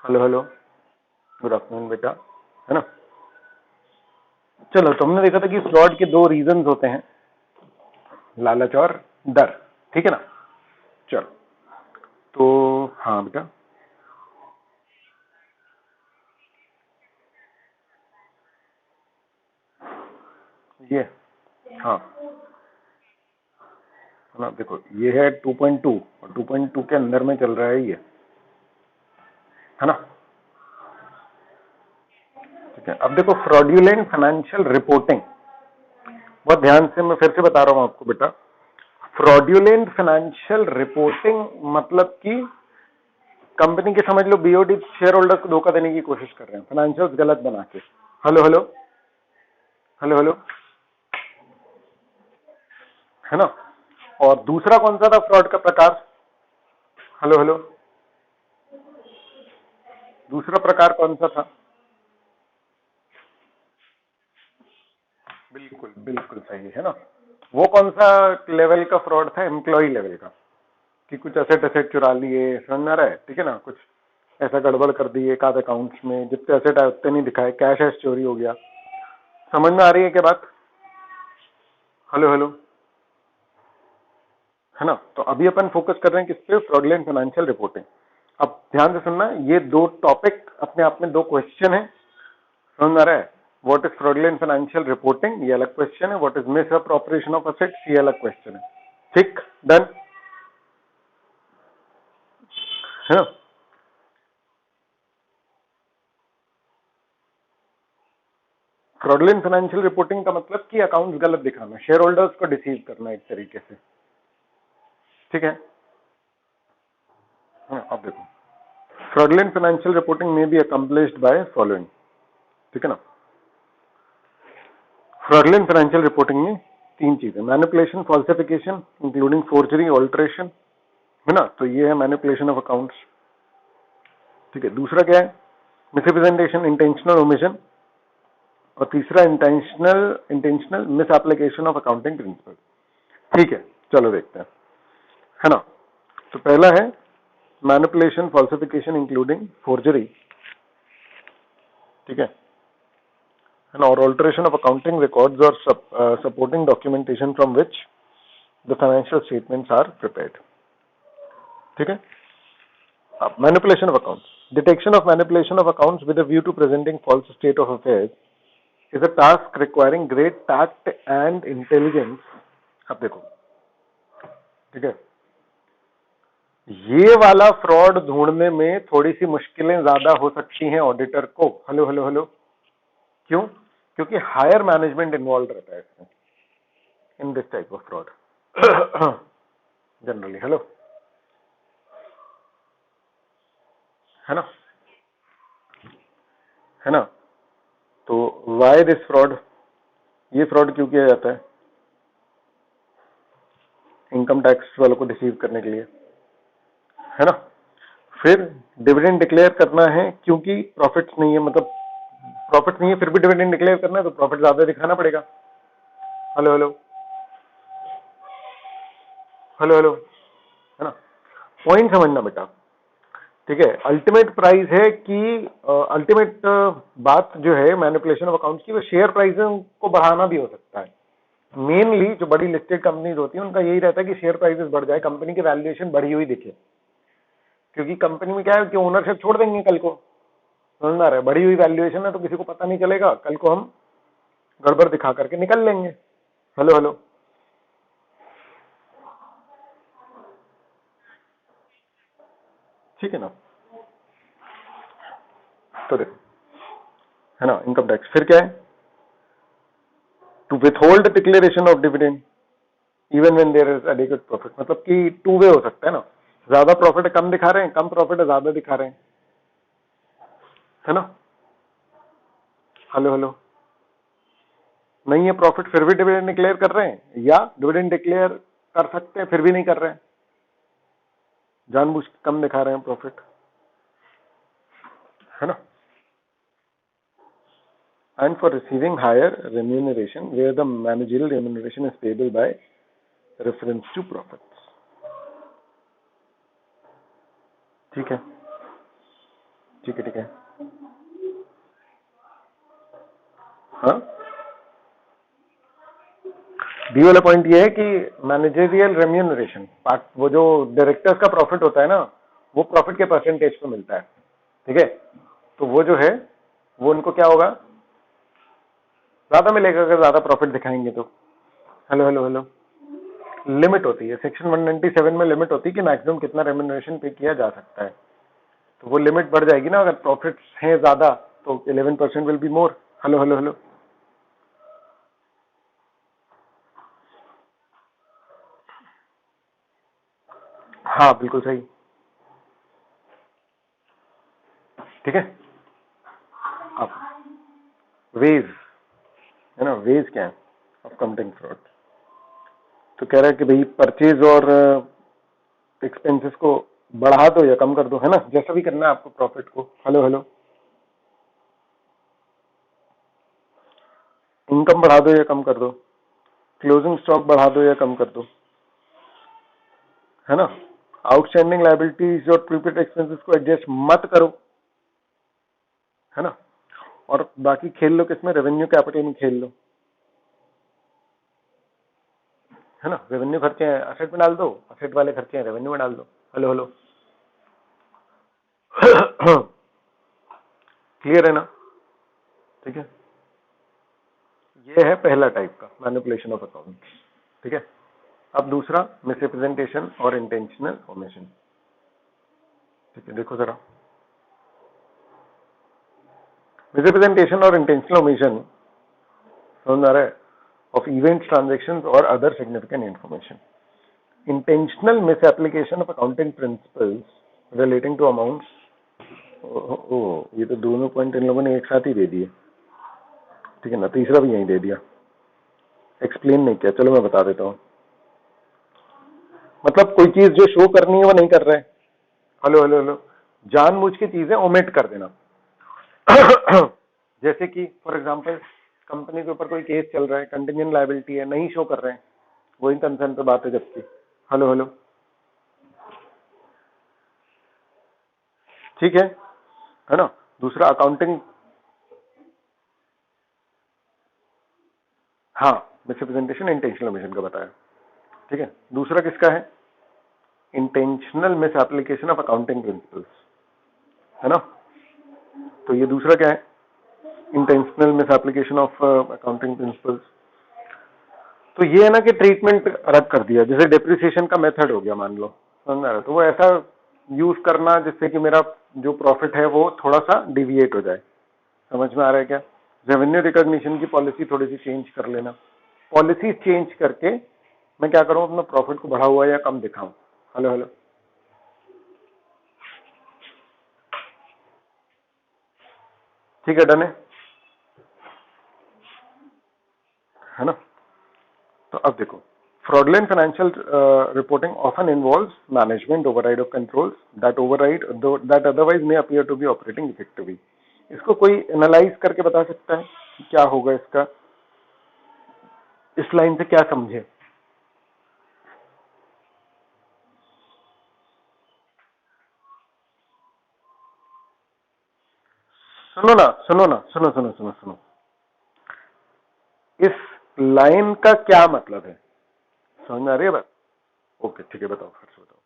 Hello hello, good afternoon बेटा, है ना। चलो, तो हमने देखा था कि फ्रॉड के दो रीजंस होते हैं, लालच और डर, ठीक है ना। चलो, तो हाँ बेटा, ये हाँ है ना, देखो ये है 2.2 और 2.2 के अंदर में चल रहा है ये, है ना। ठीक है, अब देखो फ्रॉड्यूलेंट फाइनेंशियल रिपोर्टिंग, बहुत ध्यान से मैं फिर से बता रहा हूं आपको बेटा। फ्रॉड्यूलेंट फाइनेंशियल रिपोर्टिंग मतलब कि कंपनी के, समझ लो, बीओडी शेयर होल्डर्स को धोखा देने की कोशिश कर रहे हैं, फाइनेंशियल्स गलत बना के। हेलो हेलो हेलो हेलो, है ना। और दूसरा कौन सा था फ्रॉड का प्रकार? हेलो हेलो, दूसरा प्रकार कौन सा था? बिल्कुल बिल्कुल सही है ना। वो कौन सा लेवल का फ्रॉड था? एम्प्लॉय लेवल का, कि कुछ एसेट एसेट चुरा लिए, समझ में आ रहा है, ठीक है ना। कुछ ऐसा गड़बड़ कर दिए, एक आध अकाउंट्स में जितने एसेट आए उतने नहीं दिखाए, कैश ऐश चोरी हो गया। समझ में आ रही है क्या बात? हेलो हेलो, है ना। तो अभी अपन फोकस कर रहे हैं किस पे? Fraudulent financial reporting. अब ध्यान से सुनना, ये दो टॉपिक अपने आप में दो क्वेश्चन है, समझ में आ रहा है। What is fraudulent financial reporting, ये अलग क्वेश्चन है। What is misappropriation of assets, ये अलग क्वेश्चन है। ठीक, डन, है ना। फ्रॉडलेंट फाइनेंशियल रिपोर्टिंग का मतलब कि अकाउंट्स गलत दिखाना, शेयर होल्डर्स को डिसीव करना एक तरीके से, ठीक है। हाँ, अब देखो, फ्रॉडलेंट फाइनेंशियल रिपोर्टिंग में बी अकम्प्लिश्ड बाय फॉलोइंग, ठीक है ना। फ्रॉडलेंट फाइनेंशियल रिपोर्टिंग में तीन चीजें: manipulation, falsification including forgery, alteration, है ना। तो ये है मैनिपुलेशन ऑफ अकाउंट्स, ठीक है। दूसरा क्या है? मिसरिप्रेजेंटेशन, इंटेंशनल ओमिशन, और तीसरा intentional intentional miss application of accounting principle, ठीक है। चलो देखते हैं, है ना। तो पहला है मैनिपुलेशन, फॉल्सिफिकेशन इंक्लूडिंग फोर्जरी, ठीक है, और ऑल्टरेशन ऑफ अकाउंटिंग रिकॉर्ड्स और supporting documentation from which the financial statements are prepared, ठीक है। अब manipulation of accounts, detection of manipulation of accounts with a view to presenting false state of affairs is a task requiring great tact and intelligence. अब देखो, ठीक है, ये वाला fraud ढूंढने में थोड़ी सी मुश्किलें ज्यादा हो सकती हैं ऑडिटर को। हेलो हेलो हेलो, क्यों? क्योंकि हायर मैनेजमेंट इन्वॉल्व रहता है इसमें, in this type of fraud generally. Hello, है ना, है ना। तो वाई दिस फ्रॉड, ये फ्रॉड क्यों किया जाता है? इनकम टैक्स वालों को डिसीव करने के लिए, है ना। फिर डिविडेंड डिक्लेयर करना है, क्योंकि प्रॉफिट्स नहीं है, मतलब प्रॉफिट नहीं है फिर भी डिविडेंड डिक्लेयर करना है, तो प्रॉफिट ज्यादा दिखाना पड़ेगा। हेलो हेलो हेलो हेलो, है ना। पॉइंट समझना बेटा, ठीक है। अल्टीमेट प्राइस है कि अल्टीमेट बात जो है मैनिपुलेशन ऑफ अकाउंट्स की, वो शेयर प्राइस को बढ़ाना भी हो सकता है। मेनली जो बड़ी लिस्टेड कंपनीज होती है उनका यही रहता है कि शेयर प्राइसेस बढ़ जाए, कंपनी की वैल्यूएशन बढ़ी हुई दिखे, क्योंकि कंपनी में क्या है कि ओनरशिप छोड़ देंगे कल को, समझ में आ रहा है। बढ़ी हुई वैल्यूएशन है तो किसी को पता नहीं चलेगा, कल को हम गड़बड़ दिखा करके निकल लेंगे। हेलो हेलो, ठीक है ना। तो देखो, है ना, इनकम टैक्स। फिर क्या है? To withhold declaration of dividend even when there is adequate profit, मतलब कि टू वे हो सकता है ना। ज्यादा प्रॉफिट है कम दिखा रहे हैं, कम प्रॉफिट है ज्यादा दिखा रहे हैं, है ना। हेलो हेलो, नहीं है प्रॉफिट फिर भी डिविडेंड डिक्लेयर कर रहे हैं, या डिविडेंड डिक्लेयर कर सकते हैं फिर भी नहीं कर रहे हैं, जानबूझ के कम दिखा रहे हैं प्रॉफिट, है ना। And for receiving higher remuneration where the managerial remuneration is payable by reference to profits, ठीक है। ठीक है ठीक है। हाँ, डी वाला पॉइंट ये है कि मैनेजरियल रेम्यूनरेशन पार्ट, वो जो डायरेक्टर्स का प्रॉफिट होता है ना, वो प्रॉफिट के परसेंटेज पे मिलता है। ठीक है, तो वो जो है वो उनको क्या होगा, ज्यादा मिलेगा अगर ज्यादा प्रॉफिट दिखाएंगे तो। हेलो हेलो हेलो, लिमिट होती है सेक्शन 197 में, लिमिट होती है कि मैक्सिमम कितना रेम्यूनरेशन पे किया जा सकता है। तो वो लिमिट बढ़ जाएगी ना, अगर प्रॉफिट है ज्यादा तो 11% will be more. Hello hello hello, हाँ बिल्कुल सही। ठीक है, अब वेज है ना, वेज क्या है ऑफ कमिटिंग फ्रॉड। तो कह रहा है कि भाई परचेज और एक्सपेंसेस को बढ़ा दो या कम कर दो, है ना, जैसा भी करना है आपको प्रॉफिट को। हेलो हेलो, इनकम बढ़ा दो या कम कर दो, क्लोजिंग स्टॉक बढ़ा दो या कम कर दो, है ना, आउटस्टैंडिंग लायबिलिटीज और प्रीपेड एक्सपेंसेस को एडजस्ट मत करो, है ना, और बाकी खेल लो किसमें, रेवेन्यू कैपिटल में खेल लो, है ना, रेवेन्यू खर्चे हैं असेट में डाल दो, असेट वाले खर्चे हैं रेवेन्यू में डाल दो। हेलो हेलो, क्लियर है ना। ठीक है, ये है पहला टाइप का मैनिपुलेशन ऑफ अकाउंट। ठीक है, अब दूसरा मिसरिप्रेजेंटेशन और इंटेंशनल ओमिशन। ठीक है, देखो जरा, मिसरिप्रेजेंटेशन और इंटेंशनल ओमिशन समझ आ रहा है, ऑफ इवेंट्स, ट्रांजेक्शन और other significant information. Intentional misapplication of accounting principles relating to amounts. ओ, ये तो दोनों पॉइंट इन लोगों ने एक साथ ही दे दिए। ठीक है ना, तीसरा भी यही दे दिया, एक्सप्लेन नहीं किया। चलो मैं बता देता हूँ, मतलब कोई चीज जो शो करनी है वो नहीं कर रहे। हेलो हेलो हेलो, जानबूझ के चीजें ओमिट कर देना। जैसे कि फॉर एग्जांपल कंपनी के ऊपर कोई केस चल रहा है, कंटिजेंट लायबिलिटी है, नहीं शो कर रहे हैं, वही कंसर्न पे बात है जबकि। हेलो हेलो, ठीक है ना। दूसरा अकाउंटिंग, हाँ, मिसरिप्रेजेंटेशन इंटेंशनल ओमिशन का बताया। ठीक है, दूसरा किसका है, intentional miss application of accounting principles, है ना। तो ये दूसरा क्या है, intentional miss application of accounting principles. तो ये है ना कि ट्रीटमेंट अलग कर दिया, जैसे डिप्रिसिएशन का मेथड हो गया मान लो, समझ रहा है, तो वो ऐसा यूज करना जिससे कि मेरा जो प्रॉफिट है वो थोड़ा सा डिविएट हो जाए। समझ में आ रहा है क्या। रेवेन्यू रिकॉग्निशन की पॉलिसी थोड़ी सी चेंज कर लेना, पॉलिसी चेंज करके मैं क्या करूं, अपना प्रॉफिट को बढ़ा हुआ या कम दिखाऊं। हेलो हेलो, ठीक है, डन है ना। तो अब देखो, fraudulent financial reporting often involves management override of controls that otherwise may appear to be operating effectively. इसको कोई एनालाइज करके बता सकता है कि क्या होगा इसका, इस लाइन से क्या समझे। सुनो ना सुनो ना, सुनो सुनो सुनो सुनो, इस लाइन का क्या मतलब है, समझ में आ रही है बात। ओके ठीक है, बताओ फिर से बताओ।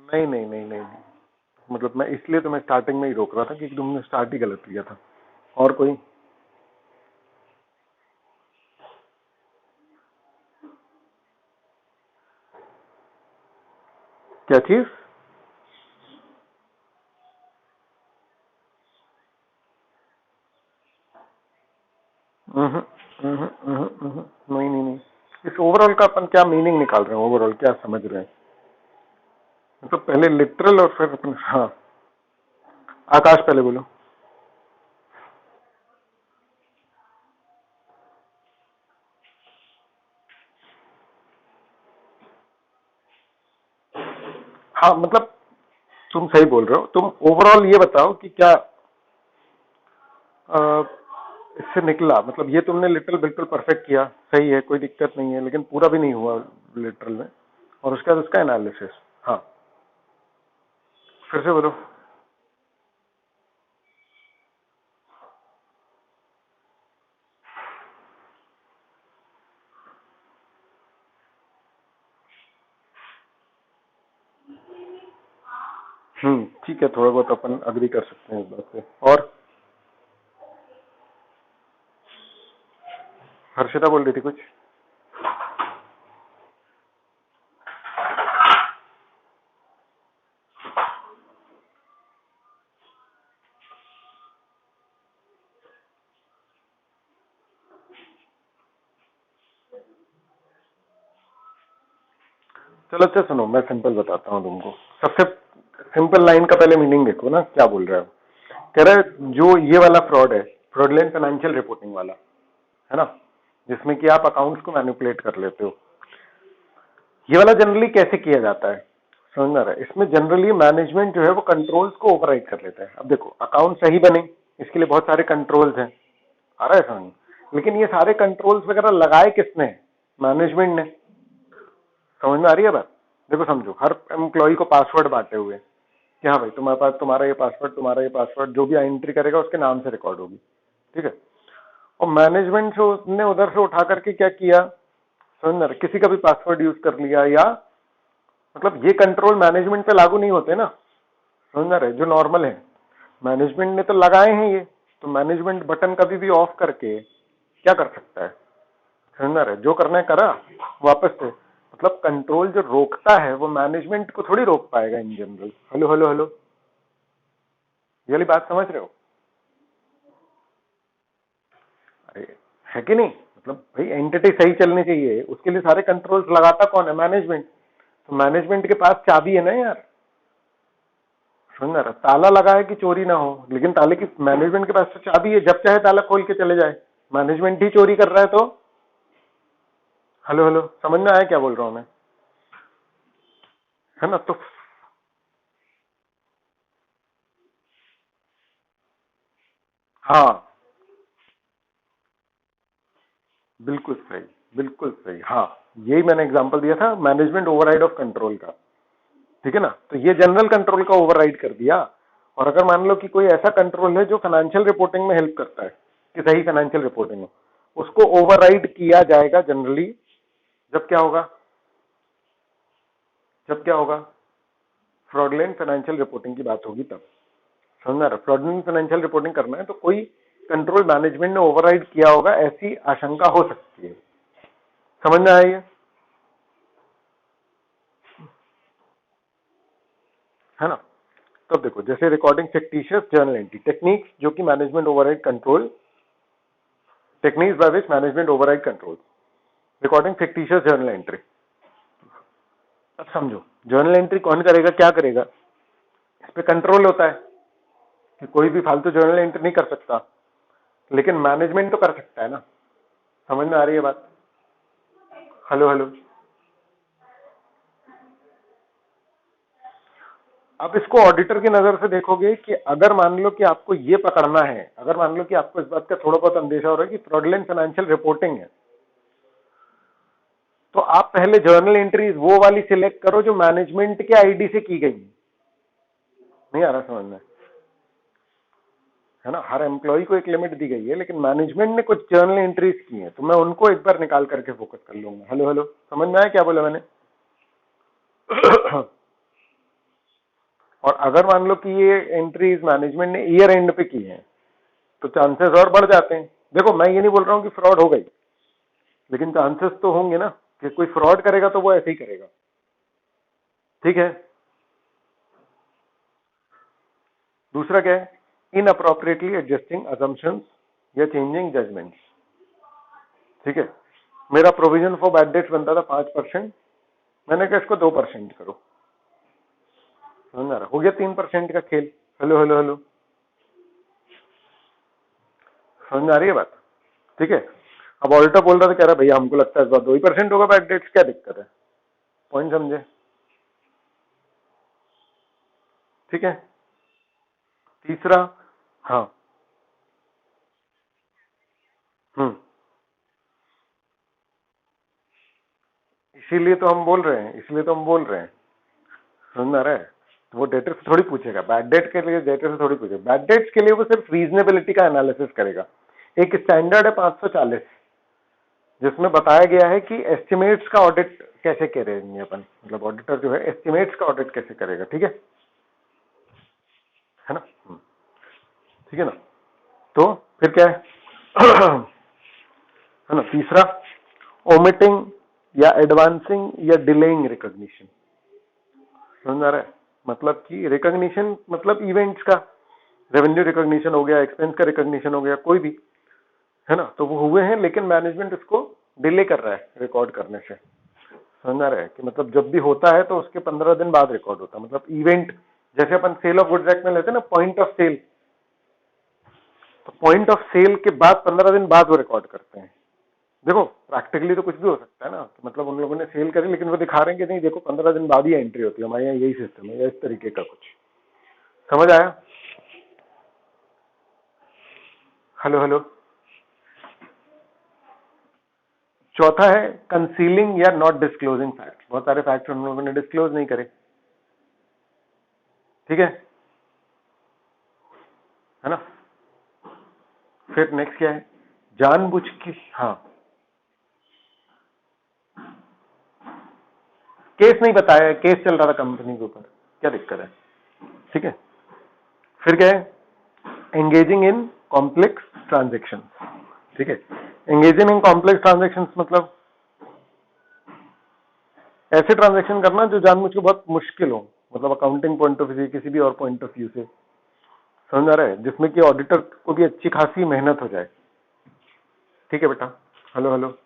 नहीं नहीं नहीं नहीं, मतलब मैं इसलिए तो मैं स्टार्टिंग में ही रोक रहा था क्योंकि तुमने स्टार्ट ही गलत किया था। और कोई, क्या चीज। नहीं नहीं नहीं, इस ओवरऑल का अपन क्या मीनिंग निकाल रहे हैं, ओवरऑल क्या समझ रहे हैं, मतलब पहले लिटरल और फिर अपन, हाँ, आकाश पहले बोलो। हाँ मतलब तुम सही बोल रहे हो, तुम ओवरऑल ये बताओ कि क्या इससे निकला, मतलब ये तुमने लिटरल बिल्कुल परफेक्ट किया, सही है, कोई दिक्कत नहीं है, लेकिन पूरा भी नहीं हुआ लिटरल में। और उसके बाद उसका एनालिसिस। हाँ, फिर से बोलो। ठीक है, थोड़ा बहुत अपन अग्री कर सकते हैं इस बात से। और हर्षिता बोल रही थी कुछ। चलो अच्छा सुनो, मैं सिंपल बताता हूँ तुमको। सबसे सिंपल लाइन का पहले मीनिंग देखो ना, क्या बोल रहा है। कह रहा है जो ये वाला फ्रॉड है, फ्रॉडलेंट फाइनेंशियल रिपोर्टिंग वाला, है ना, जिसमें कि आप अकाउंट्स को मैनिपुलेट कर लेते हो, ये वाला जनरली कैसे किया जाता है, समझ में आ रहा है। इसमें जनरली मैनेजमेंट जो है वो कंट्रोल्स को ओवरराइड कर लेता है। अब देखो, अकाउंट सही बने इसके लिए बहुत सारे कंट्रोल्स हैं, आ रहा है समझ, लेकिन ये सारे कंट्रोल्स वगैरह लगाए किसने? मैनेजमेंट ने। समझ में आ रही है बात। देखो समझो, हर एम्प्लॉय को पासवर्ड बांटे हुए हैं कि हाँ भाई तुम्हारे पास तुम्हारा ये पासवर्ड, तुम्हारा ये पासवर्ड, जो भी एंट्री करेगा उसके नाम से रिकॉर्ड होगी, ठीक है। और मैनेजमेंट से उसने उधर से उठा करके क्या किया, समझ में, किसी का भी पासवर्ड यूज कर लिया, या मतलब ये कंट्रोल मैनेजमेंट पे लागू नहीं होते ना, समझ में रहे, जो नॉर्मल है मैनेजमेंट ने तो लगाए हैं ये, तो मैनेजमेंट बटन कभी भी ऑफ करके क्या कर सकता है, समझ में रहे, जो करना है करा वापस से। मतलब कंट्रोल जो रोकता है वो मैनेजमेंट को थोड़ी रोक पाएगा in general. Hello hello hello, ये वाली बात समझ रहे हो। अरे है कि नहीं, मतलब भाई एंटिटी सही चलनी चाहिए, उसके लिए सारे कंट्रोल्स लगाता कौन है? मैनेजमेंट। तो मैनेजमेंट के पास चाबी है ना यार, समझ रहा, ताला लगा है कि चोरी ना हो, लेकिन ताले की मैनेजमेंट के पास तो चाबी है, जब चाहे ताला खोल के चले जाए। मैनेजमेंट ही चोरी कर रहा है तो। हेलो हेलो, समझ में आया क्या बोल रहा हूं मैं, है ना। तो हाँ, बिल्कुल सही, बिल्कुल सही, हाँ, यही मैंने एग्जांपल दिया था, मैनेजमेंट ओवरराइड ऑफ कंट्रोल का, ठीक है ना। तो ये जनरल कंट्रोल का ओवरराइड कर दिया। और अगर मान लो कि कोई ऐसा कंट्रोल है जो फाइनेंशियल रिपोर्टिंग में हेल्प करता है कि सही फाइनेंशियल रिपोर्टिंग हो, उसको ओवरराइड किया जाएगा जनरली जब क्या होगा, जब क्या होगा, फ्रॉडलेंट फाइनेंशियल रिपोर्टिंग की बात होगी तब। समझ रहा, फ्रॉडलेंट फाइनेंशियल रिपोर्टिंग करना है तो कोई कंट्रोल मैनेजमेंट ने ओवरराइड किया होगा, ऐसी आशंका हो सकती है। समझ में आई है ना। तब देखो, जैसे recording fictitious journal entry techniques, जो कि management override control techniques by which management override control, recording fictitious journal entry. अब समझो, जर्नल एंट्री कौन करेगा, क्या करेगा, इस पे कंट्रोल होता है कि कोई भी फालतू जर्नल एंट्री नहीं कर सकता, लेकिन मैनेजमेंट तो कर सकता है ना। समझ में आ रही है बात। Hello hello. अब इसको ऑडिटर की नजर से देखोगे कि अगर मान लो कि आपको ये पकड़ना है, अगर मान लो कि आपको इस बात का थोड़ा बहुत अंदेशा हो रहा है कि फ्रॉडलेंट फाइनेंशियल रिपोर्टिंग है, तो आप पहले जर्नल एंट्रीज वो वाली सिलेक्ट करो जो मैनेजमेंट के आईडी से की गई। नहीं आ रहा समझ में, है ना। हर एम्प्लॉय को एक लिमिट दी गई है, लेकिन मैनेजमेंट ने कुछ जर्नल एंट्रीज की हैं, तो मैं उनको एक बार निकाल करके फोकस कर लूंगा। हेलो हेलो, समझ में आया क्या बोला मैंने। और अगर मान लो कि ये एंट्रीज मैनेजमेंट ने ईयर एंड पे की हैं, तो चांसेस और बढ़ जाते हैं। देखो, मैं ये नहीं बोल रहा हूं कि फ्रॉड हो गई, लेकिन चांसेस तो होंगे ना कि कोई फ्रॉड करेगा तो वो ऐसे ही करेगा, ठीक है। दूसरा क्या है, इन अप्रोप्रिएटली एडजस्टिंग असम्पशंस या चेंजिंग जजमेंट्स, ठीक है। मेरा प्रोविजन फॉर बैड डेट्स बनता था 5%, मैंने कहा इसको 2% करो, समझ में आ रहा, हो गया 3% का खेल। हेलो हेलो हेलो, समझ में आ रही है बात, ठीक है। अब ऑडिटर बोल रहा था, कह रहा भैया हमको लगता है इस बार 2% होगा बैड डेट्स, क्या दिक्कत है, पॉइंट समझे, ठीक है। तीसरा, हाँ, हम्म, इसीलिए तो हम बोल रहे हैं, इसलिए तो हम बोल रहे हैं, समझ में आ रहा है? तो वो डेटर से थोड़ी पूछेगा, बैड डेट के लिए डेटर से थोड़ी पूछेगा, बैड डेट्स के लिए वो सिर्फ रीजनेबिलिटी का एनालिसिस करेगा। एक स्टैंडर्ड है 540 जिसमें बताया गया है कि एस्टिमेट्स का ऑडिट कैसे करेंगे अपन, मतलब ऑडिटर जो है एस्टिमेट्स का ऑडिट कैसे करेगा, ठीक है ना? ठीक है ना? तो फिर क्या है ना? तीसरा, ओमिटिंग या एडवांसिंग या डिलेइंग रिकॉग्निशन। समझ आ रहा है? मतलब कि रिकॉग्निशन मतलब इवेंट्स का, रेवेन्यू रिकॉग्निशन हो गया, एक्सपेंस का रिकॉग्निशन हो गया, कोई भी, है ना? तो वो हुए हैं लेकिन मैनेजमेंट इसको डिले कर रहा है रिकॉर्ड करने से। समझ आ रहा है कि मतलब जब भी होता है तो उसके 15 दिन बाद रिकॉर्ड होता है, मतलब इवेंट, जैसे अपन सेल ऑफ गुड्स एक्ट में लेते हैं ना पॉइंट ऑफ सेल, तो पॉइंट ऑफ सेल के बाद 15 दिन बाद वो रिकॉर्ड करते हैं। देखो प्रैक्टिकली तो कुछ भी हो सकता है ना, तो मतलब उन लोगों ने सेल करी लेकिन वो दिखा रहे हैं कि नहीं देखो 15 दिन बाद ही एंट्री होती है, हमारे यहाँ यही सिस्टम है, या इस तरीके का कुछ। समझ आया? Hello hello. चौथा है कंसीलिंग या नॉट डिस्क्लोजिंग फैक्ट। बहुत सारे फैक्ट उन लोगों ने डिस्क्लोज नहीं करे, ठीक है ना? फिर नेक्स्ट क्या है? जानबूझ के, हाँ, केस नहीं बताया, केस चल रहा था कंपनी के ऊपर, क्या दिक्कत है? ठीक है। फिर क्या है? एंगेजिंग इन कॉम्प्लेक्स ट्रांजेक्शन, ठीक है। एंगेजिंग इन कॉम्प्लेक्स ट्रांजेक्शन मतलब ऐसे ट्रांजेक्शन करना जो जानबूझ के बहुत मुश्किल हो, मतलब अकाउंटिंग पॉइंट ऑफ व्यू से, किसी भी और पॉइंट ऑफ व्यू से। समझ आ रहा है? जिसमें कि ऑडिटर को भी अच्छी खासी मेहनत हो जाए, ठीक है बेटा? Hello hello.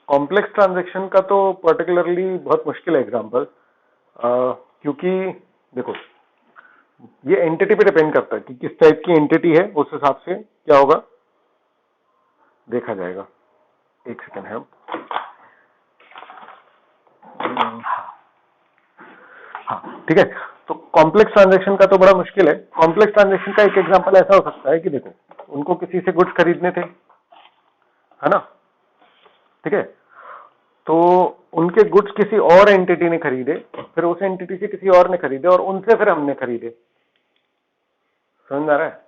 कॉम्प्लेक्स ट्रांजैक्शन का तो पर्टिकुलरली बहुत मुश्किल है एग्जांपल, क्योंकि देखो ये एंटिटी पे डिपेंड करता है कि किस टाइप की एंटिटी है, उस हिसाब से क्या होगा देखा जाएगा। एक सेकंड है। हाँ ठीक है। तो कॉम्प्लेक्स ट्रांजैक्शन का तो बड़ा मुश्किल है। कॉम्प्लेक्स ट्रांजैक्शन का एक एग्जांपल ऐसा हो सकता है कि देखो उनको किसी से गुड्स खरीदने थे, है ना? ठीक है। तो उनके गुड्स किसी और एंटिटी ने खरीदे, फिर उस एंटिटी से किसी और ने खरीदे, और उनसे फिर हमने खरीदे। समझ आ रहा है?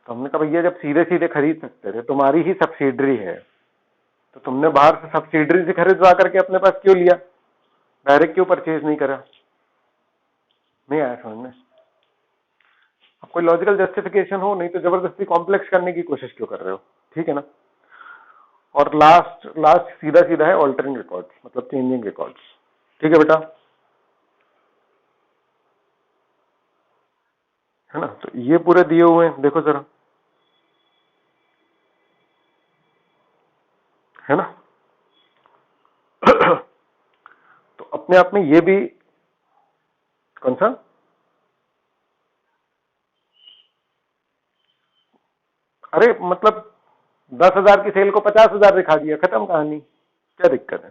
तो हमने कहा भैया जब सीधे सीधे खरीद सकते थे, तुम्हारी ही सब्सिडरी है, तो तुमने बाहर से सब्सिडरी से खरीदवा करके अपने पास क्यों लिया, डायरेक्ट क्यों परचेज नहीं करा? नहीं आया समझ में? अब कोई लॉजिकल जस्टिफिकेशन हो, नहीं तो जबरदस्ती कॉम्प्लेक्स करने की कोशिश क्यों कर रहे हो? ठीक है ना? और लास्ट लास्ट सीधा सीधा है ऑल्टरिंग रिकॉर्ड्स, मतलब चेंजिंग रिकॉर्ड्स। ठीक है बेटा? है ना? तो ये पूरे दिए हुए हैं, देखो जरा, है ना? तो अपने आप में ये भी कौन सा, अरे मतलब 10,000 की सेल को 50,000 दिखा दिया, खत्म कहानी, क्या दिक्कत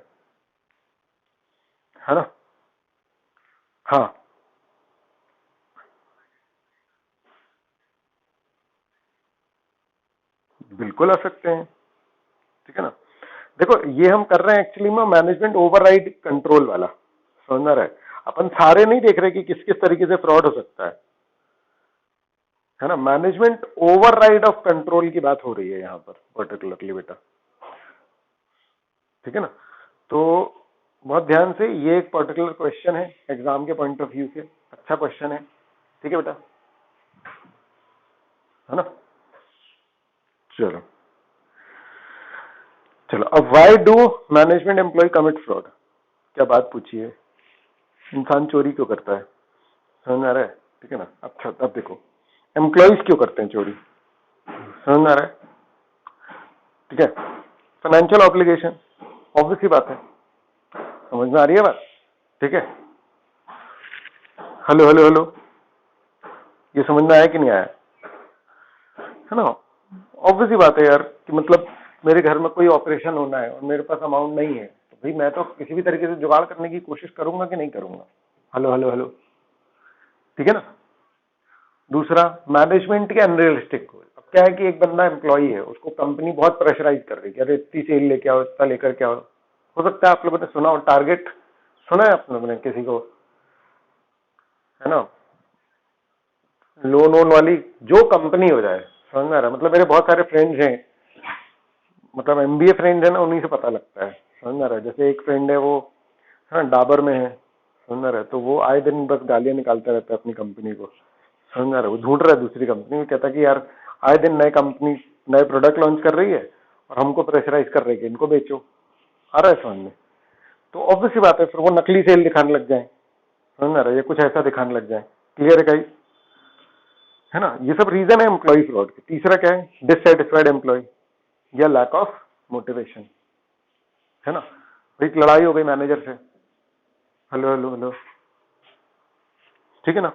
है ना? हाँ बिल्कुल आ सकते हैं, ठीक है ना? देखो ये हम कर रहे हैं एक्चुअली में मैनेजमेंट ओवरराइड कंट्रोल वाला, समझ रहा है? अपन सारे नहीं देख रहे कि किस किस तरीके से फ्रॉड हो सकता है ना? मैनेजमेंट ओवरराइड ऑफ कंट्रोल की बात हो रही है यहाँ पर पर्टिकुलरली बेटा, ठीक है ना? तो बहुत ध्यान से, ये एक पर्टिकुलर क्वेश्चन है एग्जाम के पॉइंट ऑफ व्यू से, अच्छा क्वेश्चन है, ठीक है बेटा? है ना? चलो चलो, अब why do management employee commit fraud, क्या बात पूछी है? इंसान चोरी क्यों करता है? समझ आ रहा है? ठीक है ना? अच्छा अब देखो एम्प्लॉयज क्यों करते हैं चोरी, समझ आ रहा है? ठीक है। फाइनेंशियल ऑब्लिगेशन, ऑब्वियस ही बात है, समझ में आ रही है बात? ठीक है। हेलो हेलो हेलो, ये समझ में आया कि नहीं आया? है ना? ऑब्वियस ही बात है यार कि मतलब मेरे घर में कोई ऑपरेशन होना है और मेरे पास अमाउंट नहीं है, तो भाई मैं तो किसी भी तरीके से जुगाड़ करने की कोशिश करूंगा कि नहीं करूंगा? Hello hello hello. ठीक है ना। दूसरा, मैनेजमेंट के अनरियलिस्टिक गोल। अब क्या है कि एक बंदा एम्प्लॉई है, उसको कंपनी बहुत प्रेशराइज कर रही है, अरे इतनी सेल लेके आओ, इतना लेकर के आओ। हो सकता है आप लोगों ने सुना हो टारगेट, सुना है आप लोगों ने किसी को, है ना, लोन वोन वाली जो कंपनी हो जाए, समझ में आ रहा है। मतलब मेरे बहुत सारे फ्रेंड्स हैं, मतलब एमबीए फ्रेंड्स है ना, उन्हीं से पता लगता है, समझ में आ रहा है। जैसे एक फ्रेंड है वो, हाँ, डाबर में है, समझ में आ रहा है। तो वो आए दिन बस गालियां निकालता रहता है अपनी कंपनी को, समझ में आ रहा है। वो ढूंढ रहा है दूसरी कंपनी, वो कहता है कि यार आए दिन नए कंपनी नए प्रोडक्ट लॉन्च कर रही है और हमको प्रेशराइज कर रही है कि इनको बेचो। आ रहा है समझ में। तो ऑब्वियस सी बात है, फिर वो नकली सेल दिखाने लग जाए, समझ में आ रहा है, या कुछ ऐसा दिखाने लग जाए। क्लियर है गाइस, है ना। ये सब रीजन है एम्प्लॉय फ्रॉड के। तीसरा क्या है, डिससेटिस्फाइड एम्प्लॉय या लैक ऑफ मोटिवेशन, है ना। एक लड़ाई हो गई मैनेजर से, हेलो हेलो हेलो, ठीक है ना।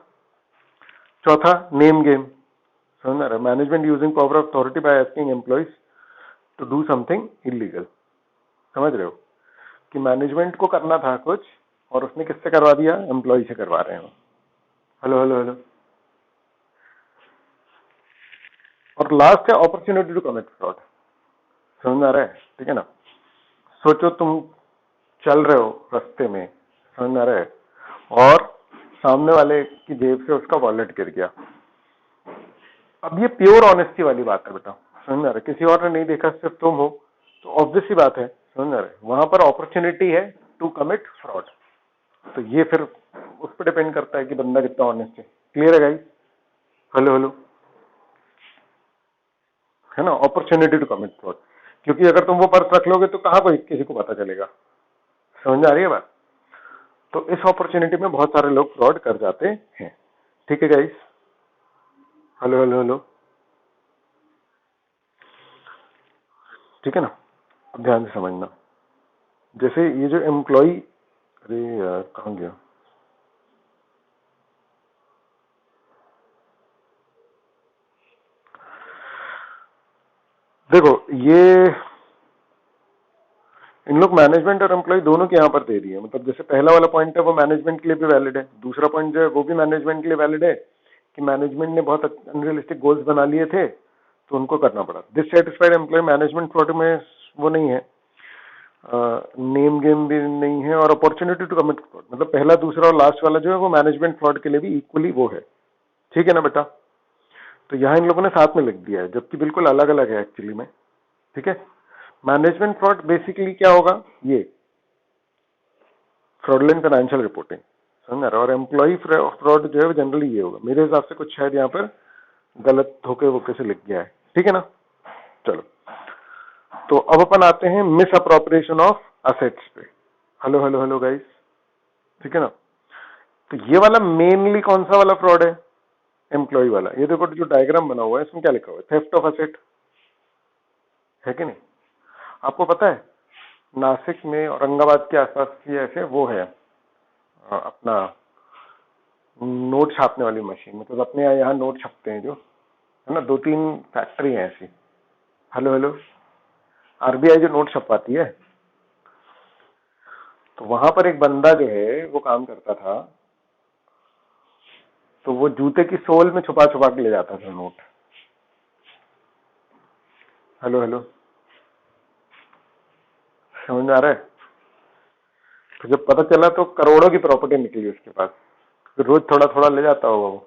चौथा, नेम गेम, समझ में आ रहा है। Management using power of authority by asking employees to do something illegal. समझ रहे हो कि मैनेजमेंट को करना था कुछ और उसने किससे करवा दिया, एम्प्लॉय से करवा रहे हैं। Hello hello hello. और लास्ट है अपॉर्चुनिटी टू कमिट फ्रॉड। समझ में आ रहा है, ठीक है ना। सोचो तुम चल रहे हो रास्ते में, समझ में आ रहा है, और सामने वाले की जेब से उसका वॉलेट गिर गया। अब ये प्योर ऑनेस्टी वाली बात है बेटा, समझ में आ रहा है। किसी और ने नहीं देखा, सिर्फ तुम हो, तो ऑब्वियस सी बात है, समझ में आ रहा है, वहां पर अपॉर्चुनिटी है टू कमिट फ्रॉड। तो ये फिर उस पर डिपेंड करता है कि बंदा कितना ऑनेस्ट है। क्लियर है गाइस, हेलो हेलो, है ना। अपॉर्चुनिटी टू कमिट फ्रॉड, क्योंकि अगर तुम वो पर्स रख लोगे तो कहाँ कोई किसी को पता चलेगा। समझ में आ रही है बात। तो इस अपॉर्चुनिटी में बहुत सारे लोग फ्रॉड कर जाते हैं। ठीक है गाइस, हेलो हेलो हेलो, ठीक है ना। अब ध्यान से समझना, जैसे ये जो एम्प्लॉय, अरे यार कहाँ गया, देखो ये इन लोग मैनेजमेंट और एम्प्लॉय दोनों के यहाँ पर दे दिए। मतलब जैसे पहला वाला पॉइंट है वो मैनेजमेंट के लिए भी वैलिड है, दूसरा पॉइंट जो है वो भी मैनेजमेंट के लिए वैलिड है कि मैनेजमेंट ने बहुत अनरियलिस्टिक गोल्स बना लिए थे तो उनको करना पड़ा। डिससेटिस्फाइड एम्प्लॉय मैनेजमेंट फ्रॉड में वो नहीं है, नेम गेम भी नहीं है, और अपॉर्चुनिटी टू कमिट फ्रॉड, मतलब पहला दूसरा और लास्ट वाला जो है वो मैनेजमेंट फ्रॉड के लिए भी इक्वली वो है। ठीक है ना बेटा। तो यहाँ इन लोगों ने साथ में लिख दिया है, जबकि बिल्कुल अलग अलग है एक्चुअली में। ठीक है। मैनेजमेंट फ्रॉड बेसिकली क्या होगा, ये फ्रॉडलेंट फाइनेंशियल रिपोर्टिंग, समझ रहा है। और एम्प्लॉय फ्रॉड जो है वो जनरली ये होगा। मेरे हिसाब से कुछ शायद यहाँ पर गलत धोखे वोके से लिख गया है, ठीक है ना। चलो, तो अब अपन आते हैं मिस अप्रोप्रिएशन ऑफ असेट्स पे। हेलो हेलो हेलो गाइस, ठीक है ना। तो ये वाला मेनली कौन सा वाला फ्रॉड है, एम्प्लॉय वाला। ये देखो जो डायग्राम बना हुआ है इसमें क्या लिखा हुआ है, थेफ्ट ऑफ असेट, है कि नहीं। आपको पता है नासिक में औरंगाबाद के आसपास की ऐसे वो है अपना नोट छापने वाली मशीन, मतलब अपने यहाँ नोट छपते हैं जो, है ना, 2-3 फैक्ट्री है ऐसी। हेलो हेलो, आरबीआई जो नोट छपवाती है, तो वहां पर एक बंदा जो है वो काम करता था, तो वो जूते की सोल में छुपा छुपा के ले जाता था नोट। हेलो हेलो, समझ में आ रहा है। तो जब पता चला तो करोड़ों की प्रॉपर्टी निकली उसके पास, तो रोज थोड़ा थोड़ा ले जाता होगा वो।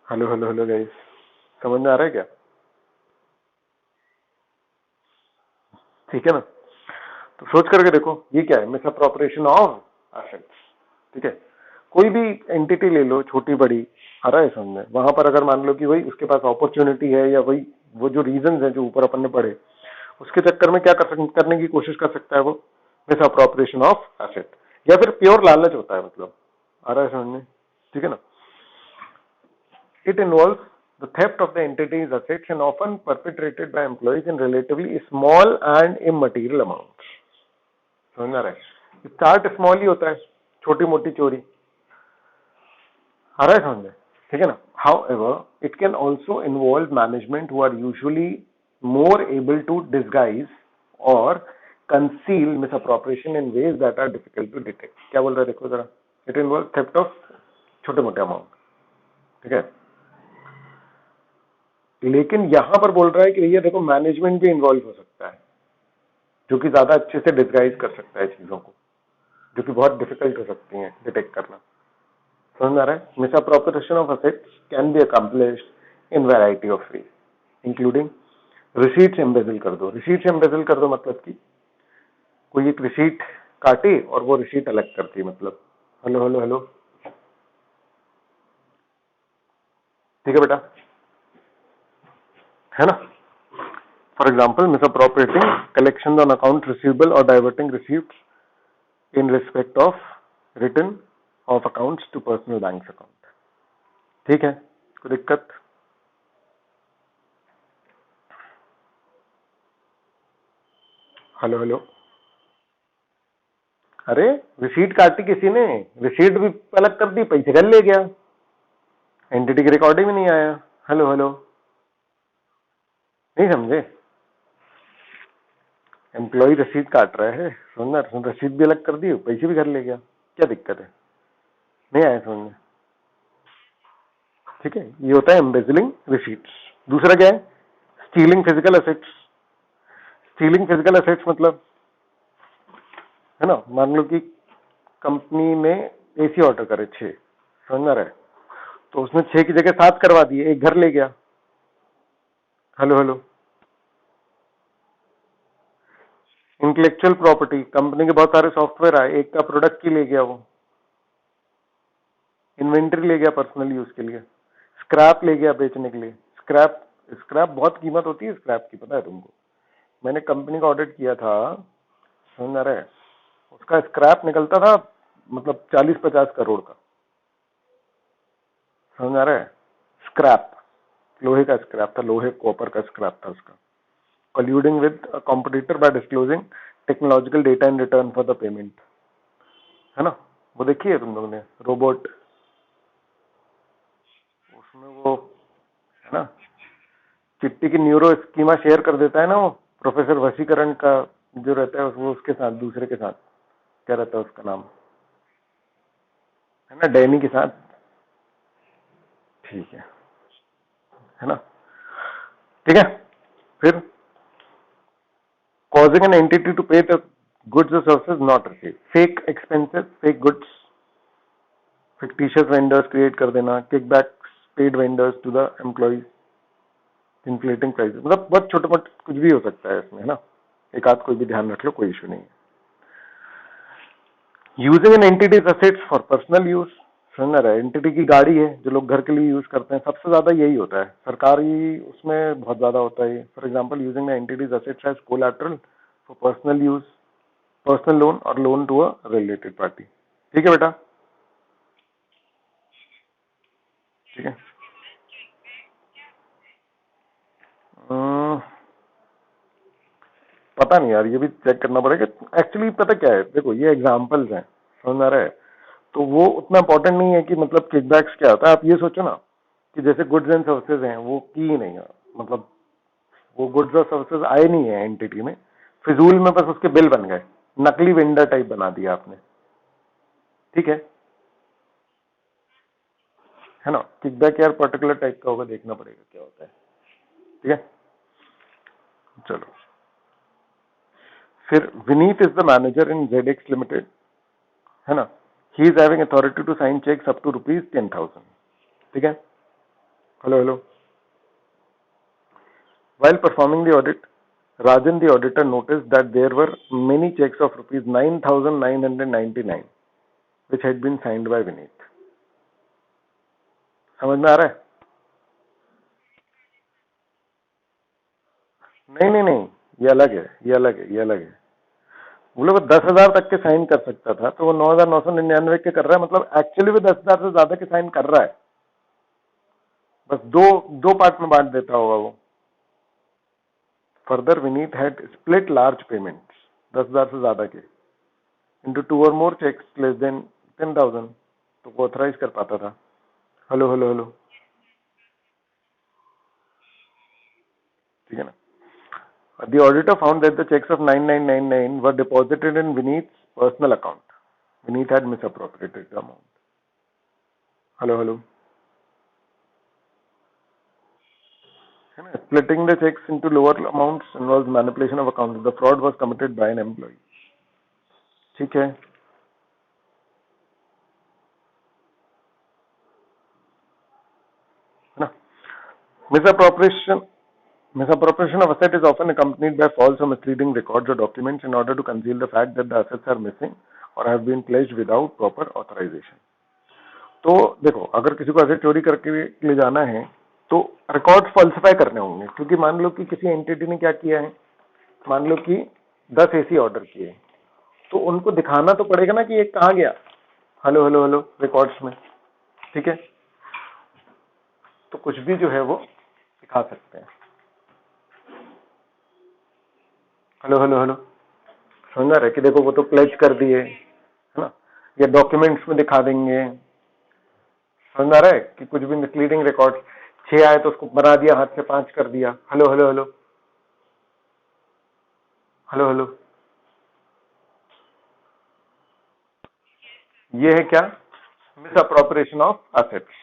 हेलो हेलो हेलो गाइस, समझ में आ रहा है क्या। ठीक है ना। तो सोच करके देखो ये क्या है, मिस अप्रोप्रिएशन ऑफ एसेट्स। ठीक है, कोई भी एंटिटी ले लो, छोटी बड़ी, आ रहा है समझ में। वहां पर अगर मान लो कि भाई उसके पास अपॉर्चुनिटी है, या वही वो जो रीजन है जो ऊपर अपन ने पढ़े, उसके चक्कर में क्या करने की कोशिश कर सकता है वो, मिस अप्रोप्रिएशन ऑफ एसेट, या फिर प्योर लालच होता है, मतलब आ रहा है समझ में। ठीक है ना। It involves the theft of the entity's assets and often perpetrated by employees in relatively small and immaterial amounts. समझ में आ रहा है। स्टार्ट स्मॉल ही होता है, छोटी मोटी चोरी, आ रहा है समझ में, ठीक है ना। However, it can also involve management who are usually more able to disguise or conceal misappropriation in ways that are difficult to detect. क्या बोल रहा है देखो जरा, इट इन्वॉल्व थेफ्ट ऑफ छोटे मोटे अमाउंट, ठीक है। लेकिन यहां पर बोल रहा है कि भैया देखो मैनेजमेंट भी इन्वॉल्व हो सकता है, जो कि ज्यादा अच्छे से डिस्गाइज कर सकता है चीजों को, जो कि बहुत डिफिकल्ट हो सकती हैं डिटेक्ट करना। समझ में आ रहा है? Misappropriation of assets can be accomplished in variety of ways including receipts embezzle कर दो। रिसीट्स एम्बेजल कर दो मतलब कि कोई एक रिसीट काटे और वो रिसीट अलग करती है, मतलब हेलो हेलो हेलो, ठीक है बेटा, है ना। For example misappropriating collection on account receivable और diverting receipts in respect of return of accounts to personal bank account, ठीक है। कोई दिक्कत? हेलो हेलो, अरे रिसीट काटी किसी ने, रिसीट भी अलग कर दी, पैसे घर ले गया, एंटिटी की रिकॉर्डिंग में नहीं आया। हेलो हेलो, नहीं समझे? एम्प्लॉय रसीद काट रहा है, समझना, रसीद भी अलग कर दी, पैसे भी घर ले गया, क्या दिक्कत है? नहीं आया समझ में? ठीक है, ये होता है एम्बेजलिंग रिसीट्स। दूसरा क्या है? Stealing physical assets. Stealing physical assets मतलब, है ना, मान लो कि कंपनी ने एसी ऑर्डर करे 6, समझ में आ रहा है, तो उसने 6 की जगह 7 करवा दिए, एक घर ले गया। Hello hello, intellectual property, company के बहुत सारे सॉफ्टवेयर आए, एक का प्रोडक्ट की ले गया वो, इन्वेंट्री ले गया पर्सनल यूज के लिए, स्क्रैप ले गया बेचने के लिए। स्क्रैप, स्क्रैप बहुत कीमत होती है स्क्रैप की, पता है तुमको? मैंने कंपनी का ऑडिट किया था, समझ आ रहा है, उसका स्क्रैप निकलता था मतलब 40-50 करोड़ का, समझ आ रहा है? स्क्रैप, लोहे का स्क्रैप था, लोहे कॉपर का स्क्रैप था उसका। Colluding with competitor by disclosing technological data in return for the payment, है ना। वो देखी है तुम लोगों ने रोबोट, उसमें वो, है ना, चिट्टी की न्यूरो स्कीमा शेयर कर देता है ना वो, प्रोफेसर वशीकरण का जो रहता है वो उसके साथ, दूसरे के साथ, क्या रहता है उसका नाम, है ना, डैनी के साथ, ठीक है ना, ठीक है। फिर causing an entity to pay the goods or services not received, fake expenses, fake goods, fictitious vendors create कर देना, kickbacks paid vendors to the employees, inflating prices, मतलब बहुत छोटे मोटे कुछ भी हो सकता है इसमें, है ना। एक आध कोई भी ध्यान रख लो, कोई इशू नहीं है। Using an entity's assets for personal use, समझ रहा है, एंटिटी की गाड़ी है जो लोग घर के लिए यूज करते हैं, सबसे ज्यादा यही होता है, सरकारी उसमें बहुत ज्यादा होता है। For example using entity's assets as collateral for personal use, personal loan और loan to a related party, ठीक है बेटा, ठीक है। अम्म, पता नहीं यार, ये भी चेक करना पड़ेगा एक्चुअली। पता क्या है, देखो ये एग्जांपल्स हैं, समझ आ रहा है, तो वो उतना इंपॉर्टेंट नहीं है कि मतलब किकबैक्स क्या होता है। आप ये सोचो ना कि जैसे गुड्स एंड सर्विसेज हैं, वो की ही नहीं है, मतलब वो गुड्स और सर्विसेज आए नहीं है एंटिटी में, फिजूल में बस उसके बिल बन गए, नकली वेंडर टाइप बना दिया आपने, ठीक है ना। किकबैक यार पर्टिकुलर टाइप का होगा, देखना पड़ेगा क्या होता है, ठीक है। चलो, फिर Vineet is the manager in Zedex Limited, है ना, he is having authority to sign cheques up to ₹10,000, ठीक है। Hello hello, while performing the audit, Rajan the auditor noticed that there were many checks of ₹9,999 which had been signed by Vineet. समझ में आ रहा है? नहीं नहीं नहीं, ये अलग है, ये अलग है, ये अलग है। बोले वो 10,000 तक के साइन कर सकता था, तो वो 9,999 के कर रहा है, मतलब एक्चुअली वो 10,000 से ज्यादा के साइन कर रहा है, बस दो दो पार्ट में बांट देता होगा वो। Further Vineet had split large payments, 10,000 से ज्यादा के, into 2 or more cheques less than 10,000, तो वो ऑथराइज कर पाता था। हेलो हेलो हेलो, ठीक है ना। The auditor found that the checks of 9,999 were deposited in Vineet's personal account, Beneath had misappropriated the amount. Hello, hello. Splitting the checks into lower amounts involves manipulation of accounts. The fraud was committed by an employee. ठीक है. ना? Misappropriation of asset is often accompanied by false or misleading records or documents in order to conceal the fact that the assets are missing or have been pledged without proper authorization. तो देखो, अगर किसी को asset चोरी करके ले जाना है तो रिकॉर्ड फॉल्सिफाई करने होंगे, क्योंकि मान लो कि किसी एंटिटी ने क्या किया है, मान लो कि 10 एसी ऑर्डर किए, तो उनको दिखाना तो पड़ेगा ना कि ये कहाँ गया. हेलो हेलो हेलो रिकॉर्ड्स में. ठीक है, तो कुछ भी जो है वो दिखा सकते हैं. हेलो हेलो हेलो समझ रहे कि देखो वो तो प्लेज कर दिए, है ना, या डॉक्यूमेंट्स में दिखा देंगे. समझ आ रहा है कि कुछ भी मिसलीडिंग रिकॉर्ड 6 आए तो उसको बना दिया, हाथ से 5 कर दिया. Hello hello hello hello hello. ये है क्या? Misappropriation of assets.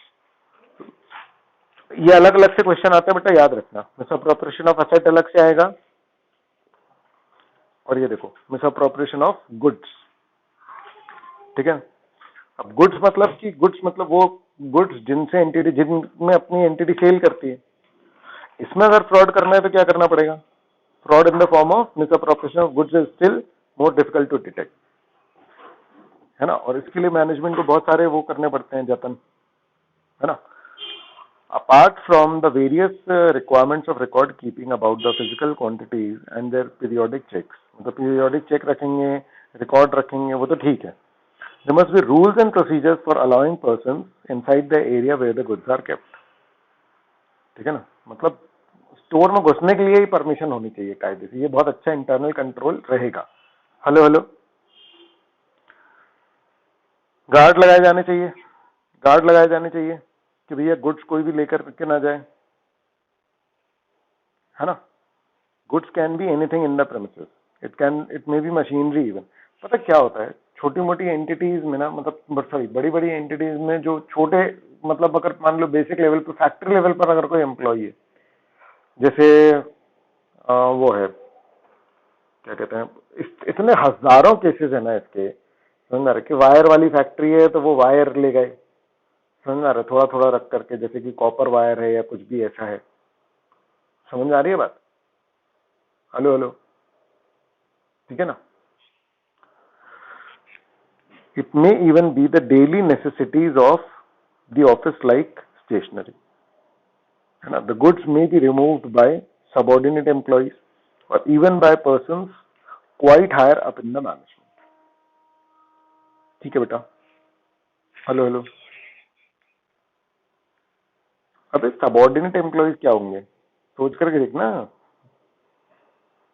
ये अलग अलग से क्वेश्चन आते हैं बेटा, याद रखना. मिसअप्रोप्रिएशन ऑफ एसेट अलग से आएगा, और ये देखो मिसअप्रोप्रिएशन ऑफ गुड्स. ठीक है. अब गुड्स मतलब कि गुड्स मतलब वो गुड्स जिनसे एंटिटी, जिनमें अपनी एंटिटी सेल करती है. इसमें अगर फ्रॉड करना है तो क्या करना पड़ेगा? Fraud in the form of misappropriation of goods is still more difficult to detect, है ना. और इसके लिए मैनेजमेंट को बहुत सारे वो करने पड़ते हैं जतन, है ना. Apart from the various requirements of record keeping about the physical quantities and their periodic checks, मतलब periodic check रखेंगे, record रखेंगे, वो तो ठीक है. There must be rules and procedures for allowing persons inside the area where the goods are kept. ठीक है ना, मतलब स्टोर में घुसने के लिए ही परमिशन होनी चाहिए कायदे से. ये बहुत अच्छा इंटरनल कंट्रोल रहेगा. Hello hello. गार्ड लगाए जाने चाहिए, गार्ड लगाए जाने चाहिए कि भैया गुड्स कोई भी लेकर के ना जाए, है ना. Goods can be anything in the premises. It may be machinery even. पता क्या होता है, छोटी मोटी एंटिटीज में ना, मतलब सॉरी बड़ी बड़ी एंटिटीज में जो छोटे, मतलब अगर मान लो बेसिक लेवल पर, फैक्ट्री लेवल पर अगर कोई एम्प्लॉई है, जैसे वो है क्या कहते हैं, इतने हजारों केसेस है ना इसके. समझ आ रहा है कि वायर वाली फैक्ट्री है तो वो वायर ले गए, समझ आ रहा है, थोड़ा थोड़ा रख करके, जैसे कि कॉपर वायर है या कुछ भी ऐसा है. समझ आ रही है बात? Hello hello. ठीक है ना. It may even be the daily necessities of the office like stationery. The goods may be removed by subordinate employees or even by persons quite higher up in the management. ठीक है बेटा. Hello hello. अबे subordinate employees क्या होंगे, सोच करके देखना.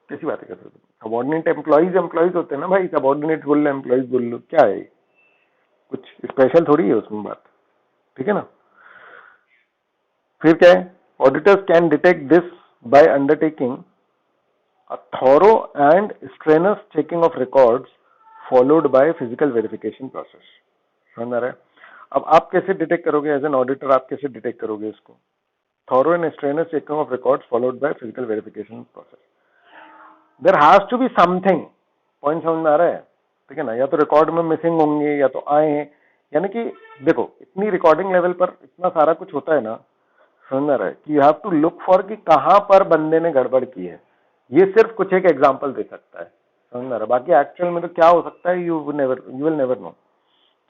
कैसी बातें कर रहे हो? सबॉर्डिनेट एम्प्लॉइज होते हैं ना भाई. सबॉर्डिनेट बोल लो, एम्प्लॉइज बोल लो, क्या है, कुछ स्पेशल थोड़ी है उसमें बात. ठीक है ना. फिर क्या है, auditors can detect this by undertaking a thorough and strenuous checking of records followed by physical verification process. समझ आ रहा है? अब आप कैसे डिटेक्ट करोगे एज एन ऑडिटर, आप कैसे डिटेक्ट करोगे इसको? Thorough and strenuous checking of records followed by physical verification process. There has to be something. Point समझ में आ रहा है? ठीक है ना. या तो रिकॉर्ड में मिसिंग होंगे या तो आए हैं, यानी कि देखो इतनी रिकॉर्डिंग लेवल पर इतना सारा कुछ होता है ना. समझ में आ रहा है कि you have to look for कि कहां पर बंदे ने गड़बड़ की है. ये सिर्फ कुछ एक एग्जांपल दे सकता है. समझ में आ रहा है? बाकी एक्चुअल में तो क्या हो सकता है, यू विल नेवर नो.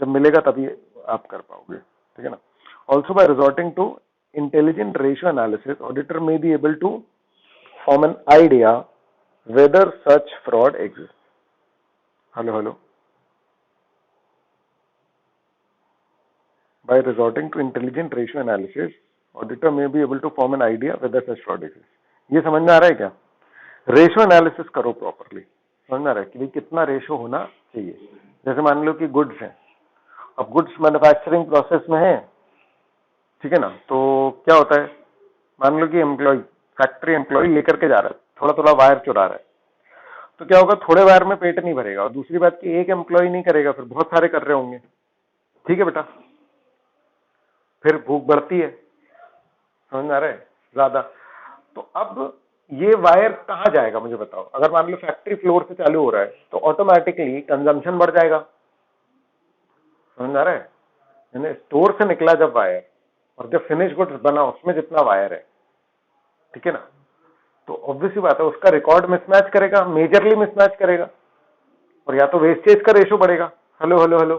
जब मिलेगा तभी आप कर पाओगे. ठीक है ना. Also by resorting to intelligent ratio analysis, auditor may be able to form an idea whether such fraud exist. Hello hello. By resorting to intelligent ratio analysis, auditor may be able to form an idea whether such fraud exists. ये समझ में आ रहा है क्या? Ratio analysis करो properly. समझ में आ रहा है कि भाई कितना रेशियो होना चाहिए. जैसे मान लो कि गुड्स हैं, अब गुड्स मैन्युफैक्चरिंग प्रोसेस में है. ठीक है ना. तो क्या होता है, मान लो कि एम्प्लॉय, फैक्ट्री एम्प्लॉय लेकर के जा रहा है, थोड़ा थोड़ा वायर चुरा रहा है, तो क्या होगा, थोड़े वायर में पेट नहीं भरेगा। और दूसरी बात कि एक एम्प्लॉय नहीं करेगा, फिर बहुत सारे कर रहे होंगे। ठीक है बेटा, फिर भूख बढ़ती है, समझ में आ रहा है ज्यादा। तो अब ये वायर कहां जाएगा मुझे बताओ। अगर मान लो फैक्ट्री फ्लोर से चालू हो रहा है तो ऑटोमेटिकली कंजम्पशन बढ़ जाएगा, समझ में आ रहा है। यानी स्टोर से निकला जब वायर और जब फिनिश गुड्स बना उसमें जितना वायर है, ठीक है ना, तो ऑब्वियसली बात है उसका रिकॉर्ड मिसमैच करेगा, मेजरली मिसमैच करेगा, और या तो वेस्टेज का रेशो बढ़ेगा। हेलो हेलो हेलो,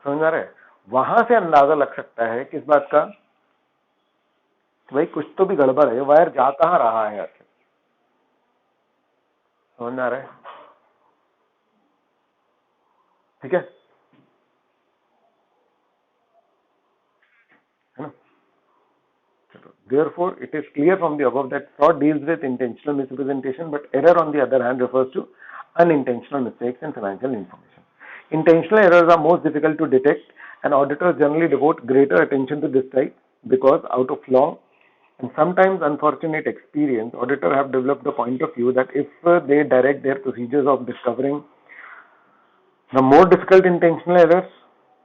समझ में आ रहा है। वहां से अंदाजा लग सकता है किस बात का, कि भाई कुछ तो भी गड़बड़ है, वायर जा कहां रहा है आखिर, समझ में आ रहा है। ठीक है ना। Therefore, it is clear from the above that fraud deals with intentional misrepresentation, but error, on the other hand, refers to unintentional mistakes in financial information. Intentional errors are most difficult to detect, and auditors generally devote greater attention to this type because, out of long and sometimes unfortunate experience, auditors have developed the point of view that if they direct their procedures of discovering the more difficult intentional errors,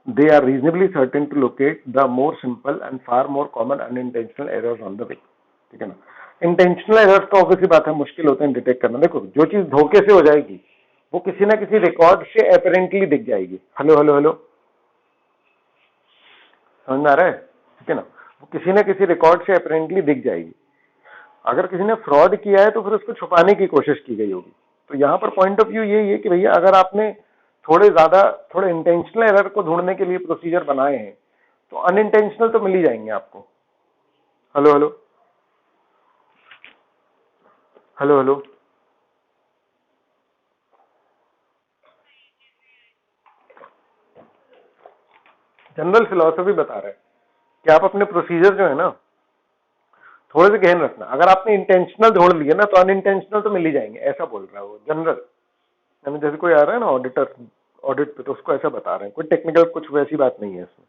they are reasonably certain to locate the more simple and far more common unintentional errors on the way. ठीक है ना। Intentional errors तो obviously बात है मुश्किल होते हैं detect करना। देखो जो चीज धोखे से हो जाएगी वो किसी ना किसी रिकॉर्ड से अपेरेंटली दिख जाएगी। हेलो हेलो हेलो, समझ में आ रहा है। ठीक है ना, वो किसी ना किसी रिकॉर्ड से अपेरेंटली दिख जाएगी। अगर किसी ने फ्रॉड किया है तो फिर उसको छुपाने की कोशिश की गई होगी। तो यहाँ पर पॉइंट ऑफ व्यू यही है कि भैया अगर आपने थोड़े इंटेंशनल एरर को ढूंढने के लिए प्रोसीजर बनाए हैं तो अनइंटेंशनल तो मिल ही जाएंगे आपको। Hello hello hello hello, general philosophy बता रहे हैं कि आप अपने प्रोसीजर जो है ना थोड़े से गहन रखना। अगर आपने इंटेंशनल ढूंढ लिया ना तो अनइंटेंशनल तो मिल ही जाएंगे, ऐसा बोल रहा है वो जनरल। यानी जैसे कोई आ रहा है ना ऑडिटर ऑडिट पे तो उसको ऐसा बता रहे हैं, कोई टेक्निकल कुछ वैसी बात नहीं है इसमें,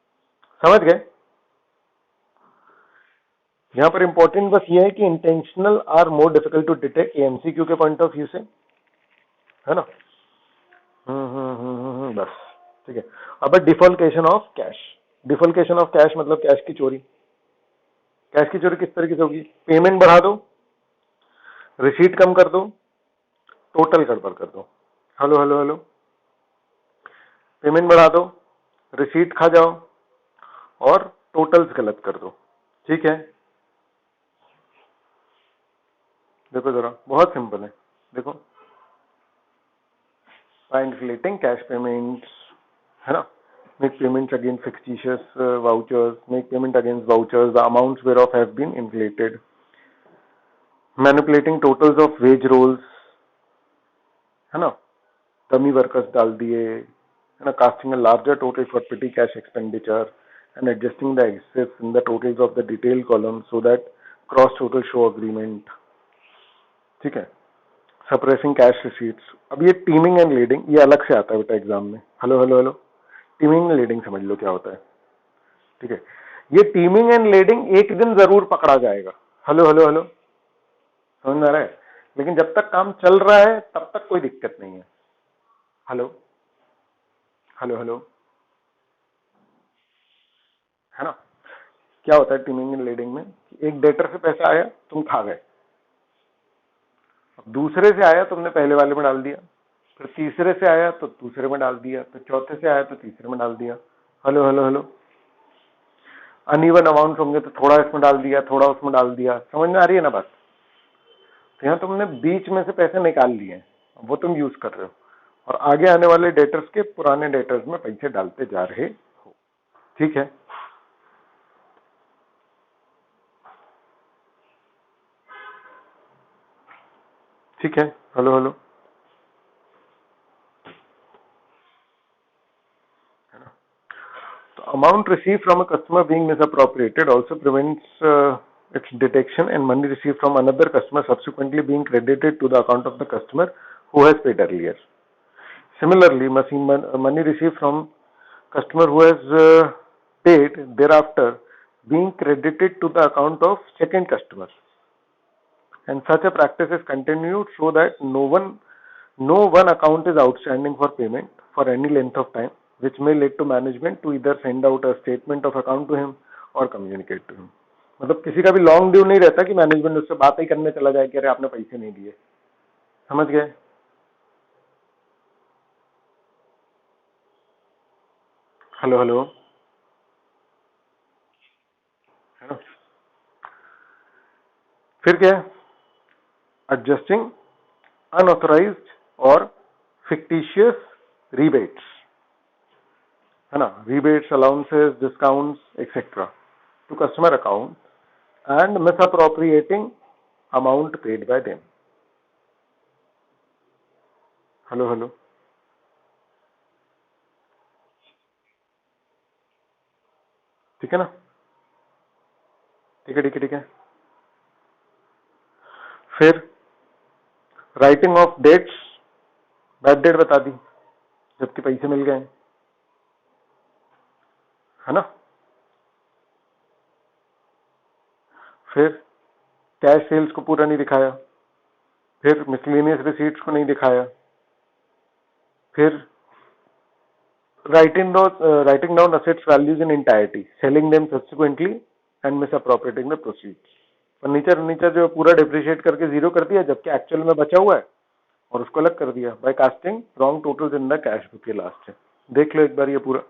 समझ गए। यहां पर इंपॉर्टेंट बस ये है कि intentional are more difficult to detect MCQ के पॉइंट ऑफ व्यू से, है ना। बस ठीक है। अब defalcation of cash, defalcation of cash मतलब कैश की चोरी। कैश की चोरी किस तरीके से होगी, पेमेंट बढ़ा दो, रिसीट कम कर दो, टोटल गड़बड़ कर दो। हेलो हेलो हेलो, पेमेंट बढ़ा दो, रिसीट खा जाओ और टोटल्स गलत कर दो। ठीक है, देखो जरा बहुत सिंपल है। देखो by inflating cash payments, है ना, make payments against fictitious vouchers, make payment against vouchers, the amounts whereof have been inflated, manipulating totals of wage rolls, है ना, dummy workers डाल दिए, है ना, casting a larger total for petty cash expenditure and adjusting the excess in the totals of the detail column so that cross total show agreement। ठीक है, suppressing cash receipts. अब ये टीमिंग एंड लीडिंग ये अलग से आता है बेटा एग्जाम में। Hello hello hello, teeming and leading समझ लो क्या होता है। ठीक है, ये टीमिंग एंड लीडिंग एक दिन जरूर पकड़ा जाएगा। हेलो हेलो हेलो, समझ में आ रहा है। लेकिन जब तक काम चल रहा है तब तक कोई दिक्कत नहीं है। हेलो हेलो हेलो, है ना। क्या होता है टीमिंग एंड लीडिंग में, एक डेटर से पैसा आया तुम खा गए, दूसरे से आया तुमने पहले वाले में डाल दिया, फिर तीसरे से आया तो दूसरे में डाल दिया, फिर चौथे से आया तो तीसरे में डाल दिया। Hello hello hello, uneven amount होंगे तो थोड़ा इसमें डाल दिया थोड़ा उसमें डाल दिया, समझ में आ रही है ना बात। तो यहाँ तुमने बीच में से पैसे निकाल लिए हैं, वो तुम यूज कर रहे हो और आगे आने वाले डेटर्स के पुराने डेटर्स में पैसे डालते जा रहे हो। ठीक है, ठीक है। Hello hello, amount received from a customer being misappropriated also prevents its detection and money received from another customer subsequently being credited to the account of the customer who has paid earlier. Similarly, money received from customer who has paid thereafter being credited to the account of second customer and such a practice is continued so that no one account is outstanding for payment for any length of time, which may lead to management to either send out a statement of account to him or communicate to him. मतलब किसी का भी long due नहीं रहता कि management उससे बात ही करने चला जाए कि अरे आपने पैसे नहीं दिए. समझ गए? हेलो हेलो, है ना? फिर क्या है? एडजस्टिंग अनऑथराइज्ड और फिक्टिशियस rebates, है ना? Rebates, allowances, discounts, etc. to customer account and misappropriating amount paid by them. Hello hello, ठीक है ना? ठीक है ठीक है ठीक है. फिर writing off debts, bad debt बता दी जबकि पैसे मिल गए, है ना? फिर कैश सेल्स को पूरा नहीं दिखाया, फिर मिसलेनियस रिसीट्स को नहीं दिखाया, फिर writing down assets values in entirety, selling them subsequently and misappropriating the proceeds. Furniture जो पूरा डिप्रिशिएट करके जीरो कर दिया जबकि एक्चुअल में बचा हुआ है और उसको अलग कर दिया by casting wrong totals in the cash book के लास्ट से. देख लो एक बार ये पूरा.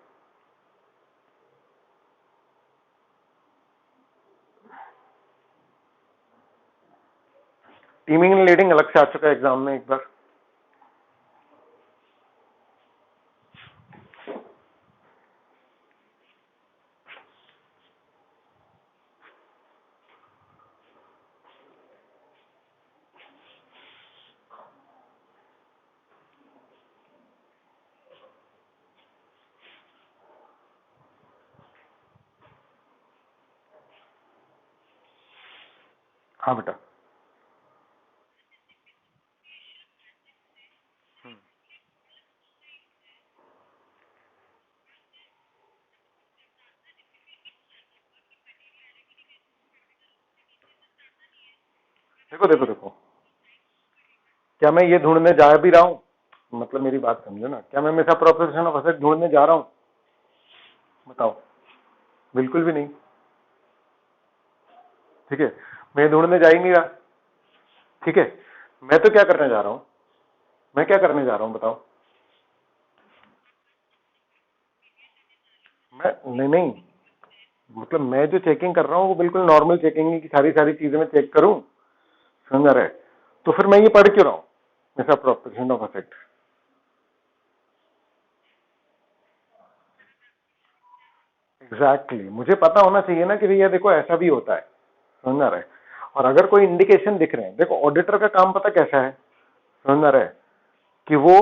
टीमिंग एंड लीडिंग अलग से आ चुका है एग्जाम में एक बार. हाँ बेटा. देखो देखो देखो, क्या मैं ये ढूंढने जा भी रहा हूँ? मतलब मेरी बात समझो ना, क्या मैं मिसअप्रोप्रिएशन ऑफ एसेट ढूंढने जा रहा हूँ? बताओ. बिल्कुल भी नहीं. ठीक है, मैं ढूंढने जा ही नहीं रहा. ठीक है, मैं तो क्या करने जा रहा हूं? मैं क्या करने जा रहा हूं बताओ? मैं नहीं नहीं, मतलब मैं जो चेकिंग कर रहा हूं वो बिल्कुल नॉर्मल चेकिंग है कि सारी सारी चीजें मैं चेक करूं. समझ रहे? तो फिर मैं ये पढ़ क्यों रहा हूं मिसअप्रोप्रिएशन ऑफ एसेट? एग्जैक्टली, मुझे पता होना चाहिए ना कि भैया देखो ऐसा भी होता है. समझ रहे? और अगर कोई इंडिकेशन दिख रहे हैं, देखो ऑडिटर का काम पता कैसा है? समझ रहे? कि वो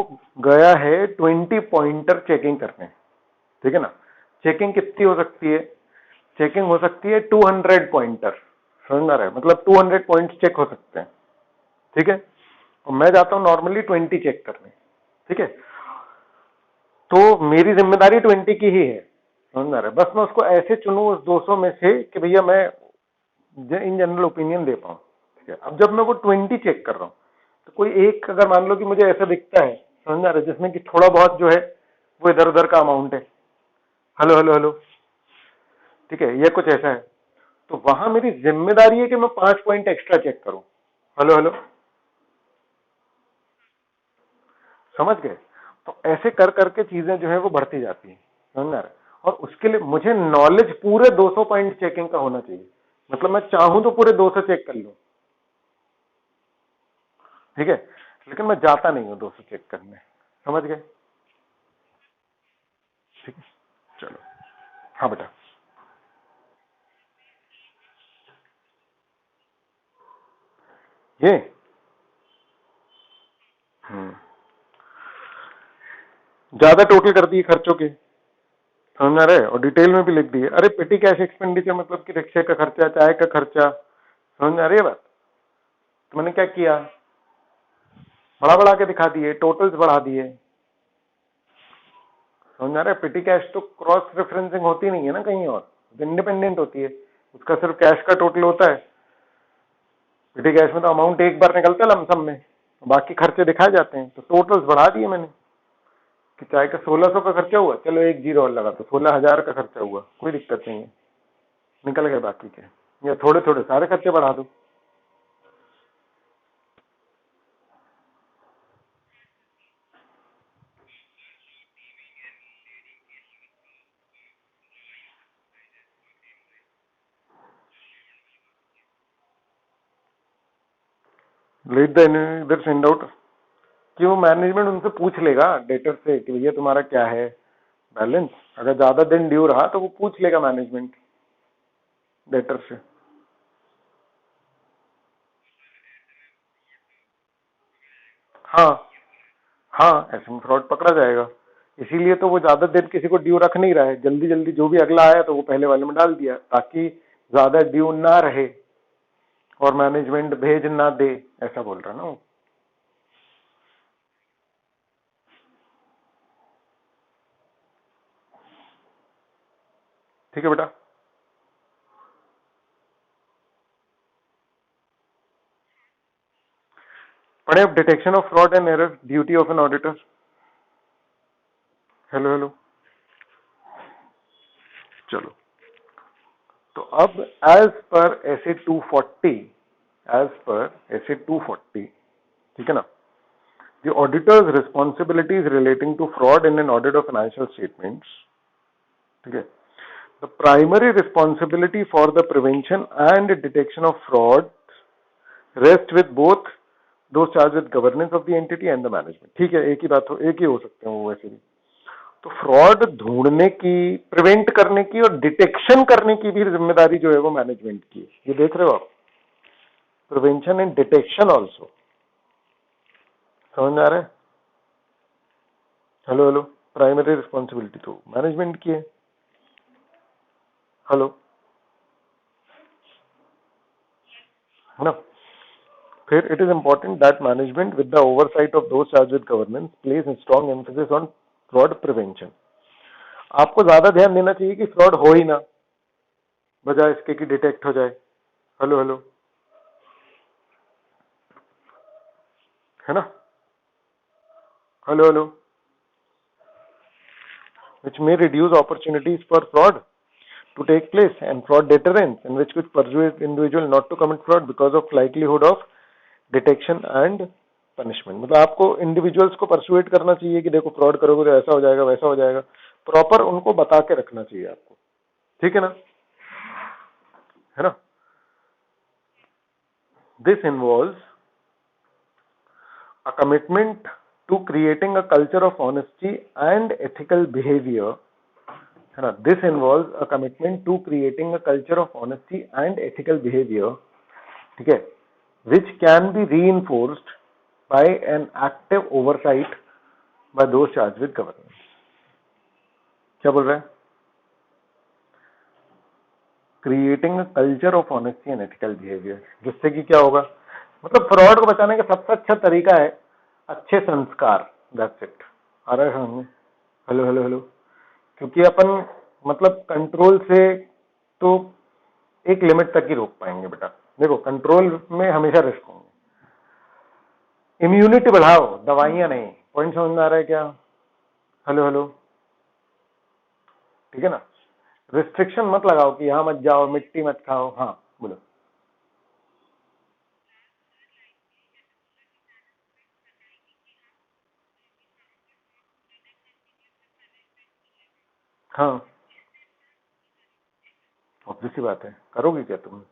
गया है 20 पॉइंटर चेकिंग करने. ठीक है ना? चेकिंग कितनी हो सकती है? चेकिंग हो सकती है 200 पॉइंटर. समझ रहे? मतलब 200 पॉइंट्स चेक हो सकते हैं. ठीक है, और मैं जाता हूं नॉर्मली 20 चेक करने. ठीक है, तो मेरी जिम्मेदारी 20 की ही है. समझ रहे? बस मैं उसको ऐसे चुनूं उस 200 में से कि भैया मैं इन जनरल ओपिनियन दे पाऊं. ठीक है, अब जब मैं वो 20 चेक कर रहा हूं तो कोई एक अगर मान लो कि मुझे ऐसा दिखता है, समझ रहे, जिसमें कि थोड़ा बहुत जो है वो इधर उधर का अमाउंट है. हेलो हेलो हेलो, ठीक है, ये कुछ ऐसा है, तो वहां मेरी जिम्मेदारी है कि मैं 5 पॉइंट एक्स्ट्रा चेक करूं. हेलो हेलो, समझ गए? तो ऐसे कर करके चीजें जो है वो बढ़ती जाती है. समझ रहे? और उसके लिए मुझे नॉलेज पूरे 200 पॉइंट चेकिंग का होना चाहिए. मतलब मैं चाहूं तो पूरे 200 चेक कर लूं. ठीक है, लेकिन मैं जाता नहीं हूं 200 चेक करने. समझ गए? ठीक है, चलो. हाँ बेटा. ये हम्म, ज्यादा टोटल कर दिए खर्चों के. समझ आ रहे? और डिटेल में भी लिख दिए, अरे पेटी कैश एक्सपेंडिचर मतलब कि रिक्शे का खर्चा, चाय का खर्चा. समझ आ रही है बात? तो मैंने क्या किया, बड़ा बड़ा के दिखा दिए, टोटल्स बढ़ा दिए. समझ आ रहा है? पेटी कैश तो क्रॉस रेफरेंसिंग होती नहीं है ना कहीं और, इंडिपेंडेंट होती है. उसका सिर्फ कैश का टोटल होता है. पेटी कैश में तो अमाउंट एक बार निकलता है लमसम में, बाकी खर्चे दिखाए जाते हैं। तो टोटल्स बढ़ा दिए मैंने कि चाहे का 1600 का खर्चा हुआ, चलो एक जीरो और लगा तो 16,000 का खर्चा हुआ, कोई दिक्कत नहीं है, निकल गए बाकी के, या थोड़े थोड़े सारे खर्चे बढ़ा दो। लेट द इधर सेंड आउट कि वो मैनेजमेंट उनसे पूछ लेगा डेटर से कि भैया तुम्हारा क्या है बैलेंस। अगर ज्यादा दिन ड्यू रहा तो वो पूछ लेगा मैनेजमेंट डेटर से। हाँ हाँ, ऐसे में फ्रॉड पकड़ा जाएगा। इसीलिए तो वो ज्यादा देर किसी को ड्यू रख नहीं रहा है, जल्दी जल्दी जो भी अगला आया तो वो पहले वाले में डाल दिया, ताकि ज्यादा ड्यू ना रहे और मैनेजमेंट भेज ना दे, ऐसा बोल रहा ना वो। ठीक है बेटा। पढ़े अब detection of fraud and error, duty of an auditor. Hello hello, चलो। तो अब as per S A 240, as per S A 240, ठीक है ना, the auditor's responsibilities relating to fraud in an audit of financial statements, ठीक है, the primary responsibility for the prevention and detection of fraud rest with both those charged with governance of the entity and the management। ठीक है, एक ही बात हो, एक ही हो सकते हैं वो वैसे भी। तो फ्रॉड ढूंढने की, प्रिवेंट करने की और डिटेक्शन करने की भी जिम्मेदारी जो है वो मैनेजमेंट की है। ये देख रहे हो आप, प्रिवेंशन एंड डिटेक्शन ऑल्सो, समझ में आ रहा है? हेलो हेलो, प्राइमरी रिस्पॉन्सिबिलिटी तो मैनेजमेंट की है। हेलो, है ना। फिर it is important that management with the oversight of those charge with governance place strong emphasis on fraud prevention. आपको ज्यादा ध्यान देना चाहिए कि फ्रॉड हो ही ना, बजाय इसके कि डिटेक्ट हो जाए। हेलो हेलो, है ना। Hello hello, which may reduce opportunities for fraud to take place and fraud deterrence, and which could persuade individual not to commit fraud because of likelihood of detection and punishment. मतलब आपको individuals को persuade करना चाहिए कि देखो fraud करोगे तो ऐसा हो जाएगा वैसा हो जाएगा, प्रॉपर उनको बता के रखना चाहिए आपको, ठीक है ना, है ना। This involves a commitment to creating a culture of honesty and ethical behaviour, है ना। This involves a commitment to creating a culture of honesty and ethical behaviour, ठीक है, which can be reinforced by an active oversight by those charged with governance। क्या बोल रहे हैं? Creating a culture of honesty and ethical behaviour, जिससे कि क्या होगा, मतलब फ्रॉड को बचाने का सबसे अच्छा तरीका है अच्छे संस्कार। That's it. आ रहा है समझ में? हेलो हेलो हेलो, क्योंकि अपन मतलब कंट्रोल से तो एक लिमिट तक ही रोक पाएंगे बेटा। देखो कंट्रोल में हमेशा रिस्क होंगे, इम्यूनिटी बढ़ाओ, दवाइयां नहीं। पॉइंट समझ में आ रहा है क्या? हेलो हेलो, ठीक है ना। रिस्ट्रिक्शन मत लगाओ कि यहां मत जाओ, मिट्टी मत खाओ। हाँ बोलो। हाँ, ऑब्वियस सी बात है, करोगे क्या तुम,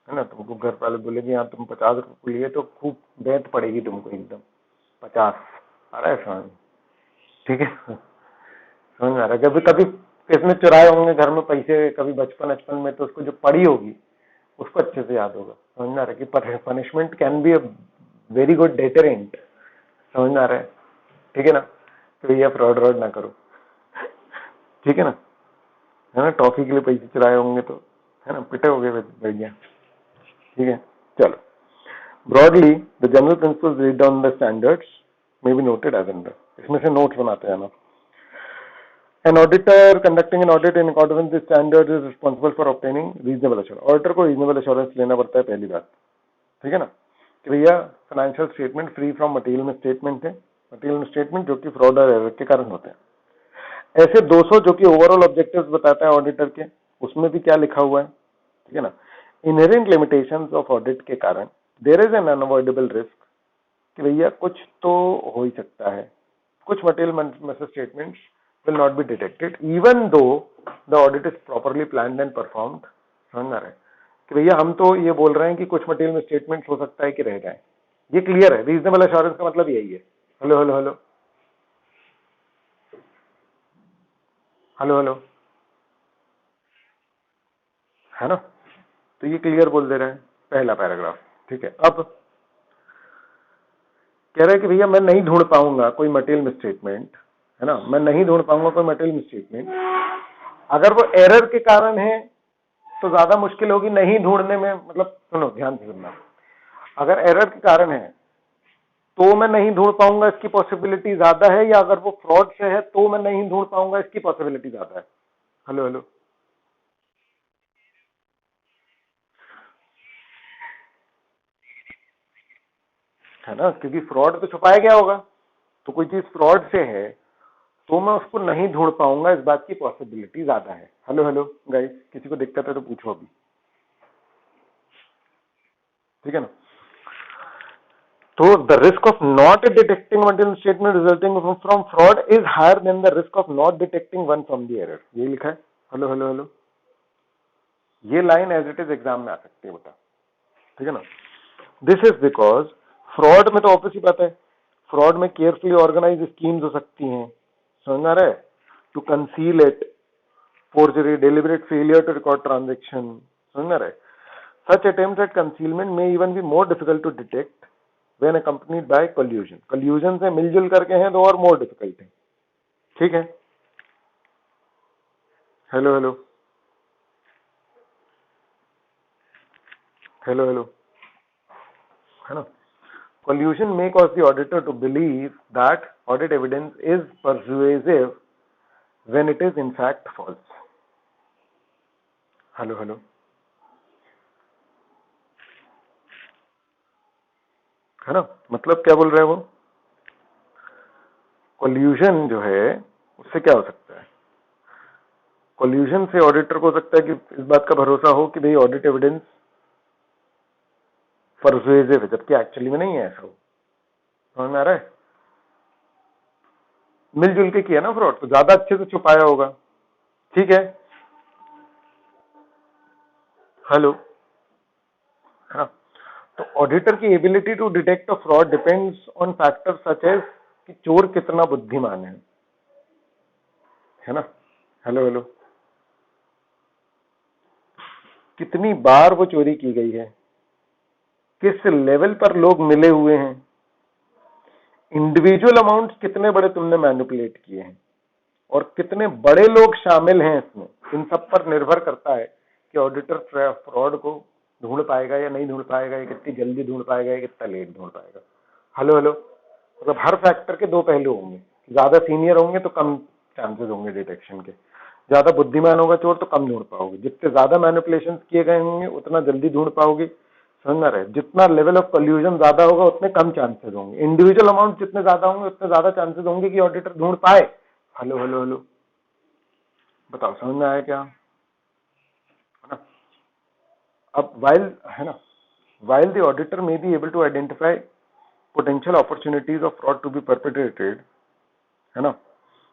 है ना। तुमको घर वाले बोलेंगे यहाँ तुम 50 रुपये लिए तो खूब बैंत पड़ेगी तुमको एकदम, 50। आ रहा है समझ? ठीक है, समझ में आ रहा है। कभी कभी किसने चुराए होंगे घर में पैसे कभी बचपन बचपन में, तो उसको जो पड़ी होगी उसको अच्छे से याद होगा। समझ में आ रहा है कि punishment can be a very good deterrent. समझ में आ रहा है? ठीक है ना। तो ये फ्रॉड व्रॉड ना करो, ठीक है ना, है ना। टॉफी के लिए पैसे चुराए होंगे तो, है ना, पिटे हो गए भैया, ठीक है। चलो, broadly the general principles laid down the standards may be noted as under। इसमें से नोट्स बनाते हैं ना। An auditor conducting an audit in accordance with the standards is responsible for obtaining reasonable assurance। Auditor को reasonable assurance लेना पड़ता है, पहली बात। ठीक है ना, कि भैया financial statement free from material misstatement है, मटेरियल मिसस्टेटमेंट जो कि फ्रॉड और एरर के कारण होते हैं। ऐसे 200 जो कि ओवरऑल ऑब्जेक्टिव्स बताता है ऑडिटर के, उसमें भी क्या लिखा हुआ है, ठीक है ना, इनहेरेंट लिमिटेशंस ऑफ ऑडिट के कारण there is an unavoidable risk कि भैया कुछ तो हो ही सकता है, कुछ material misstatements will not be detected even though the audit is properly planned and performed. समझ में आ रहा है कि भैया हम तो ये बोल रहे हैं कि कुछ मटेरियल मिसस्टेटमेंट्स हो सकता है कि रह जाए, ये क्लियर है, रीजनेबल एश्योरेंस का मतलब यही है। Hello hello hello hello hello, है ना, तो ये क्लियर बोल दे रहे हैं पहला पैराग्राफ। ठीक है, अब कह रहा है कि भैया मैं नहीं ढूंढ पाऊंगा कोई मटेरियल मिसस्टेटमेंट, है ना, मैं नहीं ढूंढ पाऊंगा कोई मटेरियल मिसस्टेटमेंट, अगर वो एरर के कारण है तो ज्यादा मुश्किल होगी नहीं ढूंढने में, मतलब सुनो ध्यान से सुनना, अगर एरर के कारण है तो मैं नहीं ढूंढ पाऊंगा इसकी पॉसिबिलिटी ज्यादा है, या अगर वो फ्रॉड से है तो मैं नहीं ढूंढ पाऊंगा इसकी पॉसिबिलिटी ज्यादा है। हेलो हेलो, है ना, क्योंकि फ्रॉड तो छुपाया गया होगा, तो कोई चीज फ्रॉड से है तो मैं उसको नहीं ढूंढ पाऊंगा, इस बात की पॉसिबिलिटी ज्यादा है। हेलो हेलो गाइस, किसी को दिक्कत है तो पूछो अभी, ठीक है ना। तो the risk of not detecting material statement resulting from fraud is higher than the risk of not detecting one from the error, ये लिखा है। हेलो हेलो हेलो, ये line as it is exam में आ सकती है बेटा, ठीक है ना। दिस इज बिकॉज फ्रॉड में तो ऑब्वियसली बात है, फ्रॉड में केयरफुली ऑर्गेनाइज स्कीम्स हो सकती हैं, समझ आ रहा है, to conceal it, forgery, deliberate failure to record transaction, समझ में आ रहा है। Such attempts at concealment may even be more difficult to detect when accompanied by collusion. Collusion से मिलजुल करके हैं तो और more difficult है, ठीक है। हेलो हेलो हेलो हेलो, है ना। Collusion may cause the auditor to believe that audit evidence is persuasive when it is in fact false. Hello hello, है ना, मतलब क्या बोल रहे हैं वो, कोल्यूशन जो है उससे क्या हो सकता है, कोल्यूशन से ऑडिटर को हो सकता है कि इस बात का भरोसा हो कि भाई ऑडिट एविडेंस परसुएसिव है, जबकि एक्चुअली में नहीं है ऐसा, हो समझ में आ रहा है। मिलजुल के किया ना फ्रॉड, तो ज्यादा अच्छे से छुपाया होगा, ठीक है। हेलो, हाँ, तो ऑडिटर की ability to detect a fraud depends on factor such as कि चोर कितना बुद्धिमान है ना। हेलो हेलो, कितनी बार वो चोरी की गई है, किस लेवल पर लोग मिले हुए हैं, इंडिविजुअल अमाउंट्स कितने बड़े तुमने मैनिपुलेट किए हैं, और कितने बड़े लोग शामिल हैं इसमें, इन सब पर निर्भर करता है कि ऑडिटर फ्रॉड को ढूंढ पाएगा या नहीं ढूंढ पाएगा, या कितनी जल्दी ढूंढ पाएगा या कितना लेट ढूंढ पाएगा। हेलो हेलो, मतलब हर फैक्टर के दो पहलू होंगे, ज्यादा सीनियर होंगे तो कम चांसेस होंगे डिटेक्शन के, ज्यादा बुद्धिमान होगा चोर तो कम ढूंढ पाओगे, जितने ज्यादा मैनिपुलेशन किए गए होंगे उतना जल्दी ढूंढ पाओगे, समझ में रहे, जितना लेवल ऑफ कल्यूजन ज्यादा होगा उतने कम चांसेस होंगे, इंडिविजुअल अमाउंट जितने ज्यादा होंगे उतने ज्यादा चांसेस होंगे कि ऑडिटर ढूंढ पाए। हेलो हेलो हेलो, बताओ समझ में आया क्या, है ना। अब वाइल, है ना, while the auditor may be able to identify potential opportunities of fraud to be perpetrated, है ना,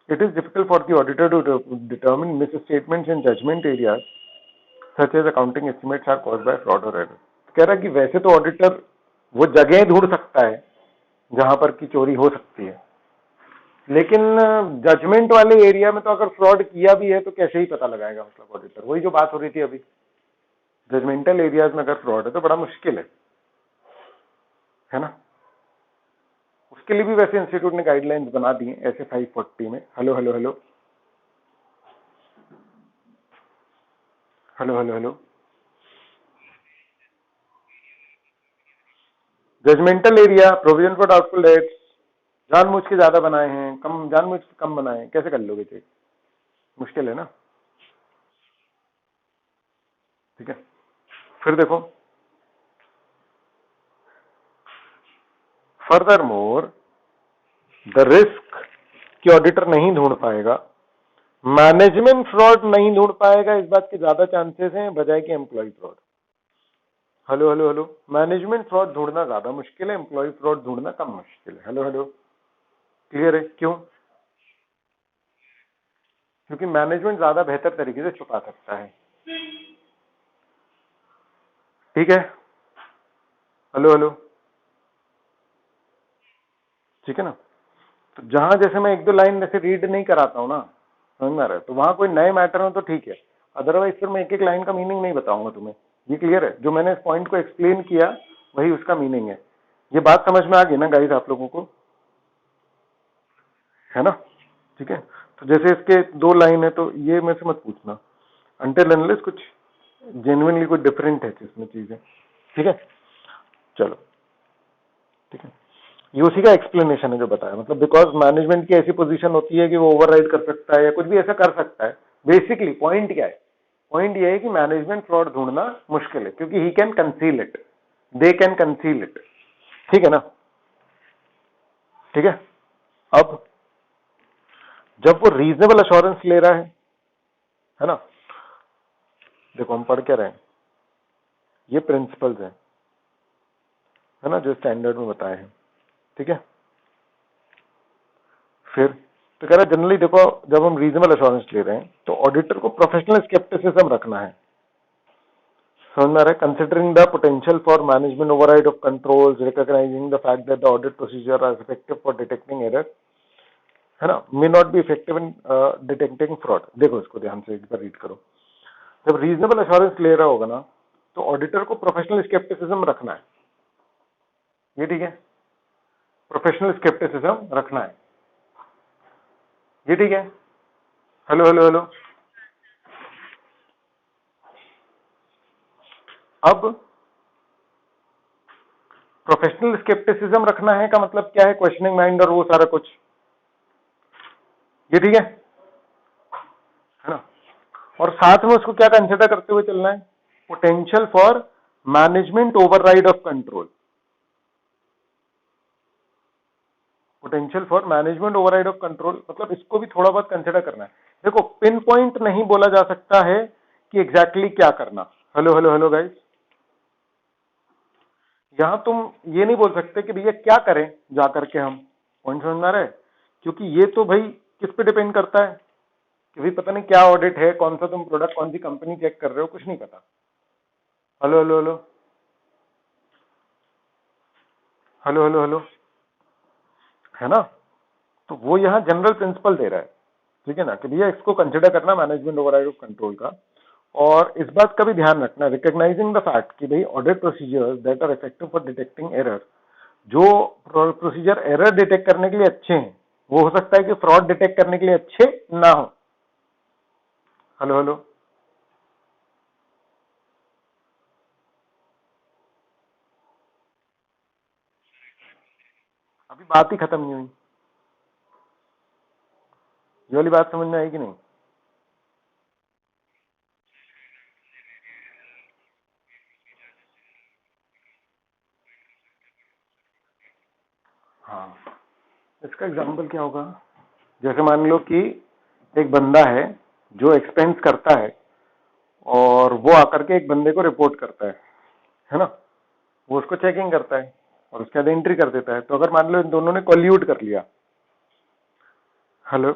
it is difficult for the auditor to determine misstatements in judgment areas such as accounting estimates are caused by fraud or error। कह रहा है कि वैसे तो auditor वो जगह ढूंढ सकता है जहां पर की चोरी हो सकती है, लेकिन जजमेंट वाले एरिया में तो अगर फ्रॉड किया भी है तो कैसे ही पता लगाएगा, मतलब ऑडिटर, वही जो बात हो रही थी अभी, जजमेंटल एरियाज में अगर फ्रॉड है तो बड़ा मुश्किल है ना। उसके लिए भी वैसे इंस्टीट्यूट ने गाइडलाइंस बना दी हैं ऐसे 540 में। Hello hello hello hello hello hello, judgmental area, provision for doubtful debts, जानबूझ के ज्यादा बनाए हैं, कम जानबूझ के कम बनाए हैं, कैसे कर लोगे चेक, मुश्किल है ना, ठीक है। फिर देखो, फर्दर मोर द रिस्क कि ऑडिटर नहीं ढूंढ पाएगा, मैनेजमेंट फ्रॉड नहीं ढूंढ पाएगा, इस बात के ज्यादा चांसेस हैं बजाय कि employee fraud. Hello hello hello, management fraud ढूंढना ज्यादा मुश्किल है, एम्प्लॉय फ्रॉड ढूंढना कम मुश्किल है। हेलो हेलो, क्लियर है? क्यों? क्योंकि मैनेजमेंट ज्यादा बेहतर तरीके से छुपा सकता है। ठीक है? हेलो हेलो, ठीक है ना? तो जहां जैसे मैं एक दो लाइन जैसे रीड नहीं कराता हूं ना, समझ में आ रहा है, तो वहां कोई नए मैटर हो तो ठीक है, अदरवाइज फिर मैं एक एक लाइन का मीनिंग नहीं बताऊंगा तुम्हें। ये क्लियर है? जो मैंने इस पॉइंट को एक्सप्लेन किया वही उसका मीनिंग है। ये बात समझ में आ गई ना गाइस आप लोगों को? है ना? ठीक है, तो जैसे इसके दो लाइन है तो ये मेरे से मत पूछना अनटिल अनलेस कुछ जेन्युइनली कोई डिफरेंट है इसमें चीजें। ठीक है, चलो ठीक है, ये उसी का एक्सप्लेनेशन है जो बताया, मतलब बिकॉज मैनेजमेंट की ऐसी पोजीशन होती है कि वो ओवरराइड कर सकता है या कुछ भी ऐसा कर सकता है। बेसिकली पॉइंट क्या है? पॉइंट ये है कि मैनेजमेंट फ्रॉड ढूंढना मुश्किल है क्योंकि he can conceal it, they can conceal it. ठीक है ना? ठीक है, अब जब वो रीजनेबल अश्योरेंस ले रहा है ना, देखो हम पढ़ क्या रहे हैं, ये प्रिंसिपल्स है ना, जो स्टैंडर्ड में बताए हैं। ठीक है, फिर तो कह रहा है जनरली देखो जब हम रीजनेबल अश्योरेंस ले रहे हैं तो ऑडिटर को प्रोफेशनल स्केप्टिसिज्म रखना है। समझ में आ रहा है? Considering the potential for management override of controls, recognizing the fact that the audit procedure are effective for detecting error, है ना, may not be effective in detecting fraud. देखो इसको ध्यान से एक बार रीड करो। जब रीजनेबल अश्योरेंस ले रहा होगा ना तो ऑडिटर को प्रोफेशनल स्केप्टिसिज्म रखना है। ये ठीक है? प्रोफेशनल स्केप्टिसिज्म रखना है। ये ठीक है? हेलो हेलो हेलो, अब प्रोफेशनल स्केप्टिसिज्म रखना है का मतलब क्या है? क्वेश्चनिंग माइंड और वो सारा कुछ। ये ठीक है ना? और साथ में उसको क्या कंसिडर करते हुए चलना है? Potential for management override of control. Potential for management override of control मतलब इसको भी थोड़ा बहुत कंसिडर करना है। देखो पिन पॉइंट नहीं बोला जा सकता है कि एग्जैक्टली क्या करना। हेलो हेलो हेलो गाइस, यहां तुम ये नहीं बोल सकते कि भैया क्या करें जाकर के हम। पॉइंट समझ में आ रहा है? क्योंकि ये तो भाई किस पे डिपेंड करता है कि भाई पता नहीं क्या ऑडिट है, कौन सा तुम प्रोडक्ट कौन सी कंपनी चेक कर रहे हो, कुछ नहीं पता। Hello hello hello hello hello hello, है ना? तो वो यहाँ जनरल प्रिंसिपल दे रहा है, ठीक है ना, कि भैया इसको कंसिडर करना मैनेजमेंट ओवरराइड ऑफ कंट्रोल का। और इस बात का भी ध्यान रखना, रिकॉग्नाइजिंग द फैक्ट कि भाई audit procedures that are effective for detecting error, जो प्रोसीजर एरर डिटेक्ट करने के लिए अच्छे हैं वो हो सकता है कि फ्रॉड डिटेक्ट करने के लिए अच्छे ना हो। हेलो हेलो, अभी बात ही खत्म नहीं हुई। ये वाली बात समझ में आई कि नहीं? हाँ, इसका एग्जाम्पल क्या होगा? जैसे मान लो कि एक बंदा है जो एक्सपेंस करता है और वो आकर के एक बंदे को रिपोर्ट करता है ना, वो उसको चेकिंग करता है और उसके बाद एंट्री कर देता है। तो अगर मान लो इन दोनों ने कॉल्यूट कर लिया, हेलो,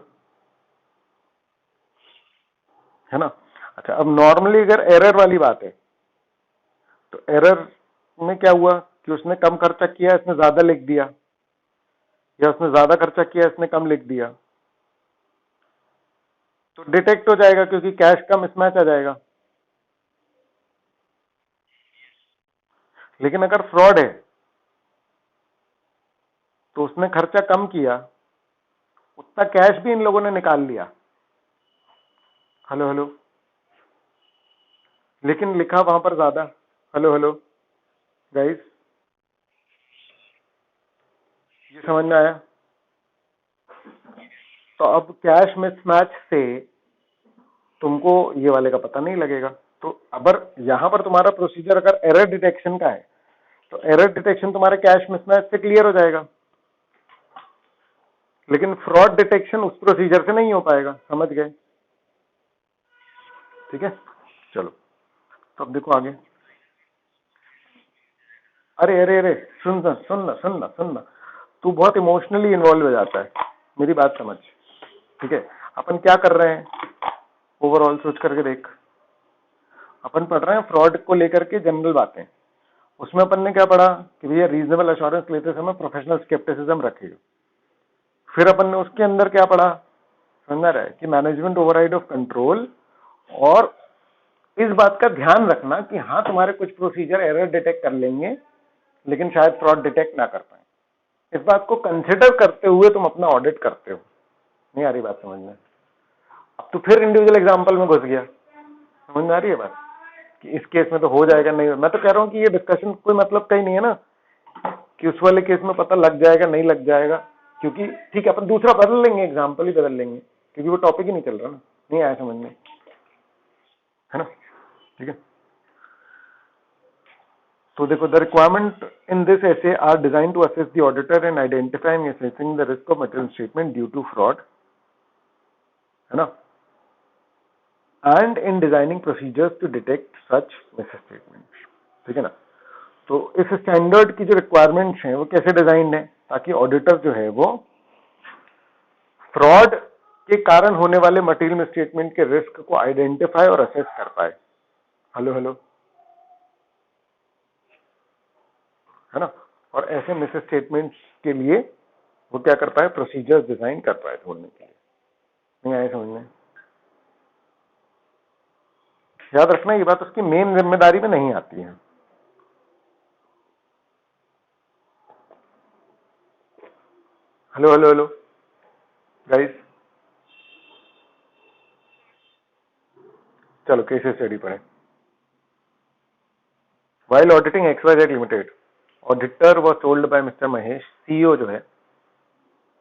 है ना? अच्छा, अब नॉर्मली अगर एरर वाली बात है तो एरर में क्या हुआ कि उसने कम खर्चा किया, इसने ज्यादा लिख दिया, या उसने ज्यादा खर्चा किया, इसने कम लिख दिया, तो डिटेक्ट हो जाएगा क्योंकि कैश का मिसमैच आ जाएगा। लेकिन अगर फ्रॉड है तो उसने खर्चा कम किया, उतना कैश भी इन लोगों ने निकाल लिया, हेलो हेलो, लेकिन लिखा वहां पर ज्यादा। हेलो हेलो गाइस, ये समझ में आया? तो अब कैश मिसमैच से तुमको ये वाले का पता नहीं लगेगा। तो अगर यहां पर तुम्हारा प्रोसीजर अगर एरर डिटेक्शन का है तो एरर डिटेक्शन तुम्हारे कैश मिसमैच से क्लियर हो जाएगा, लेकिन फ्रॉड डिटेक्शन उस प्रोसीजर से नहीं हो पाएगा। समझ गए? ठीक है, चलो तो अब देखो आगे। अरे अरे अरे, सुन ना, तू बहुत इमोशनली इन्वॉल्व हो जाता है, मेरी बात समझ। ठीक है, अपन क्या कर रहे हैं, ओवरऑल सोच करके देख। अपन पढ़ रहे हैं फ्रॉड को लेकर के जनरल बातें। उसमें अपन ने क्या पढ़ा कि भैया रीजनेबल एश्योरेंस लेते समय प्रोफेशनल स्केप्टिसिज्म रखिएगा। फिर अपन ने उसके अंदर क्या पढ़ा, समझ रहा है कि मैनेजमेंट ओवरराइड ऑफ कंट्रोल, और इस बात का ध्यान रखना कि हाँ तुम्हारे कुछ प्रोसीजर एरर डिटेक्ट कर लेंगे लेकिन शायद फ्रॉड डिटेक्ट ना कर पाए। इस बात को कंसिडर करते हुए तुम अपना ऑडिट करते हो। नहीं आ रही बात समझ में? अब तो फिर इंडिविजुअल एग्जांपल में घुस गया। समझ में आ रही है बात कि इस केस में तो हो जाएगा, नहीं। मैं तो कह रहा हूं कि ये डिस्कशन कोई मतलब का ही नहीं है ना, कि उस वाले केस में पता लग जाएगा नहीं लग जाएगा, क्योंकि ठीक है अपन दूसरा बदल लेंगे, एग्जाम्पल ही बदल लेंगे, क्योंकि वो टॉपिक ही नहीं चल रहा ना। नहीं आया समझ में, है ना? ठीक है, तो देखो, the requirement in this essay are design to assist the auditor in identifying assessing the risk of material statement due to fraud, है ना, and in designing procedures to detect such misstatement. ठीक है ना? तो इस स्टैंडर्ड की जो requirements हैं वो कैसे डिजाइन है, ताकि ऑडिटर जो है वो फ्रॉड के कारण होने वाले मटेरियल मिसस्टेटमेंट के रिस्क को आइडेंटिफाई और असेस कर पाए। हेलो हेलो, है ना? और ऐसे मिसस्टेटमेंट्स के लिए वो क्या कर पाए, प्रोसीजर्स डिजाइन कर पाए ढूंढने के लिए। नहीं आए समझ में? याद रखना ये बात उसकी मेन जिम्मेदारी में नहीं आती है। हेलो हेलो हेलो गाइस, चलो केस स्टडी पढ़े। While auditing XYZ Limited, auditor was told by Mr. Mahesh, CEO जो है,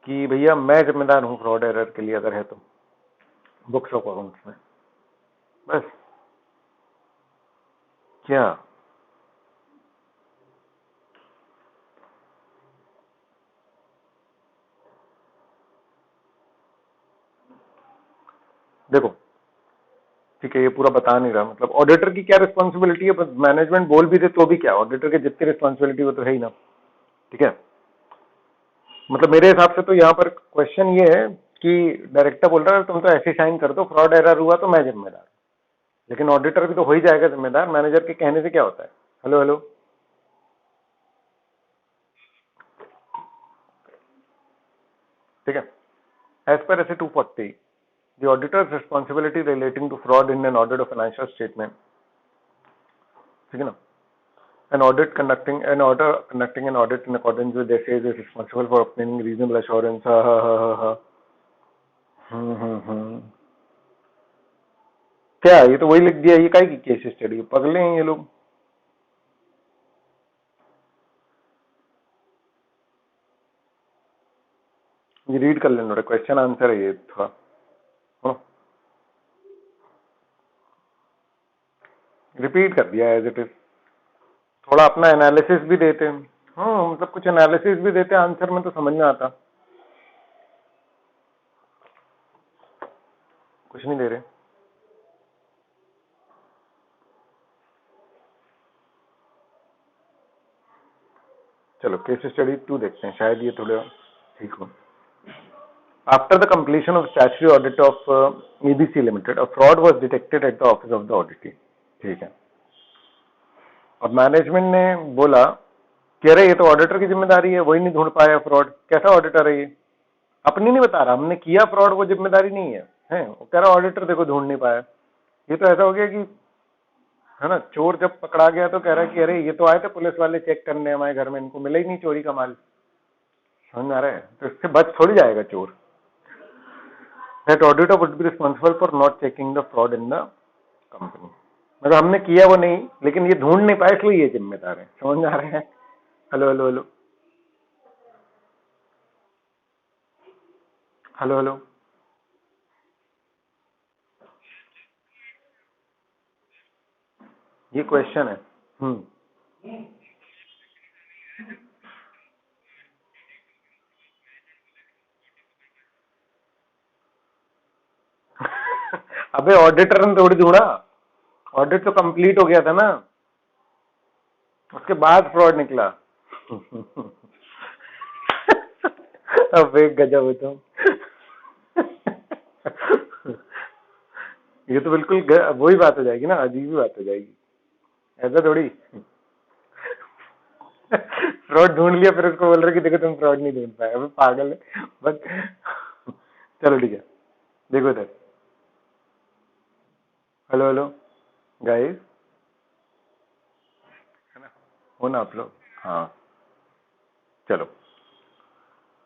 कि भैया मैं जिम्मेदार हूं फ्रॉड एरर के लिए अगर है तो बुक्स ऑफ अकाउंट्स में। बस क्या? देखो ठीक है, ये पूरा बता नहीं रहा, मतलब ऑडिटर की क्या रिस्पॉन्सिबिलिटी है, मैनेजमेंट बोल भी दे तो भी क्या, ऑडिटर की जितनी रिस्पॉन्सिबिलिटी वो तो है ही ना। ठीक है, मतलब मेरे हिसाब से तो यहाँ पर क्वेश्चन ये है कि डायरेक्टर बोल रहा है तुम तो ऐसे साइन कर दो, फ्रॉड एरर हुआ तो मैं जिम्मेदार, लेकिन ऑडिटर भी तो हो ही जाएगा जिम्मेदार, मैनेजर के कहने से क्या होता है। हेलो हेलो, ठीक है, एज पर ऐसे 240 the auditor's responsibility relating to fraud in an audit of financial statement, ठीक है ना, conducting an audit in accordance with essays is responsible for obtaining reasonable assurance। हा। हम्म। क्या ये तो वही लिख दिया, ये काय की केस स्टडी, पगले हैं ये लोग। ये रीड कर लेना, क्वेश्चन आंसर है ये थोड़ा, रिपीट कर दिया एज इट इज, थोड़ा अपना एनालिसिस भी देते हैं। हाँ मतलब कुछ एनालिसिस भी देते, आंसर में तो समझ में आता, कुछ नहीं दे रहे। चलो केस स्टडी 2 देखते हैं, शायद ये थोड़ा ठीक हो। After the completion of statutory audit of ABC limited, a fraud was detected at the office of the auditee. ठीक है, और मैनेजमेंट ने बोला कि अरे ये तो ऑडिटर की जिम्मेदारी है, वही नहीं ढूंढ पाया फ्रॉड। कैसा ऑडिटर है ये, अपनी नहीं बता रहा, हमने किया फ्रॉड, वो जिम्मेदारी नहीं है वो कह रहा ऑडिटर देखो ढूंढ नहीं पाया। ये तो ऐसा हो गया कि, है ना, चोर जब पकड़ा गया तो कह रहा है कि अरे ये तो आए थे पुलिस वाले चेक करने हमारे घर में, इनको मिला ही नहीं चोरी का माल। समझ आ रहा है? तो इससे बच थोड़ी जाएगा चोर। That auditor would be responsible for not checking the fraud in the company. मतलब हमने किया वो नहीं, लेकिन ये ढूंढ नहीं पाया इसलिए ये जिम्मेदार है। समझ आ रहे हैं? Hello hello hello hello hello, ये क्वेश्चन है। अबे ऑडिटर ने थोड़ी ढूंढा, ऑडिट तो कंप्लीट हो गया था ना, उसके बाद फ्रॉड निकला। अबे गजब है तुम। ये तो बिल्कुल वही बात हो जाएगी ना, अजीब ही बात हो जाएगी, ऐसा थोड़ी। फ्रॉड ढूंढ लिया फिर उसको बोल रहे कि देखो तुम फ्रॉड नहीं ढूंढ पाए, अबे पागल है बस। चलो ठीक है, देखो इधर। हेलो हेलो गाइस, हो ना आप लोग? हाँ चलो,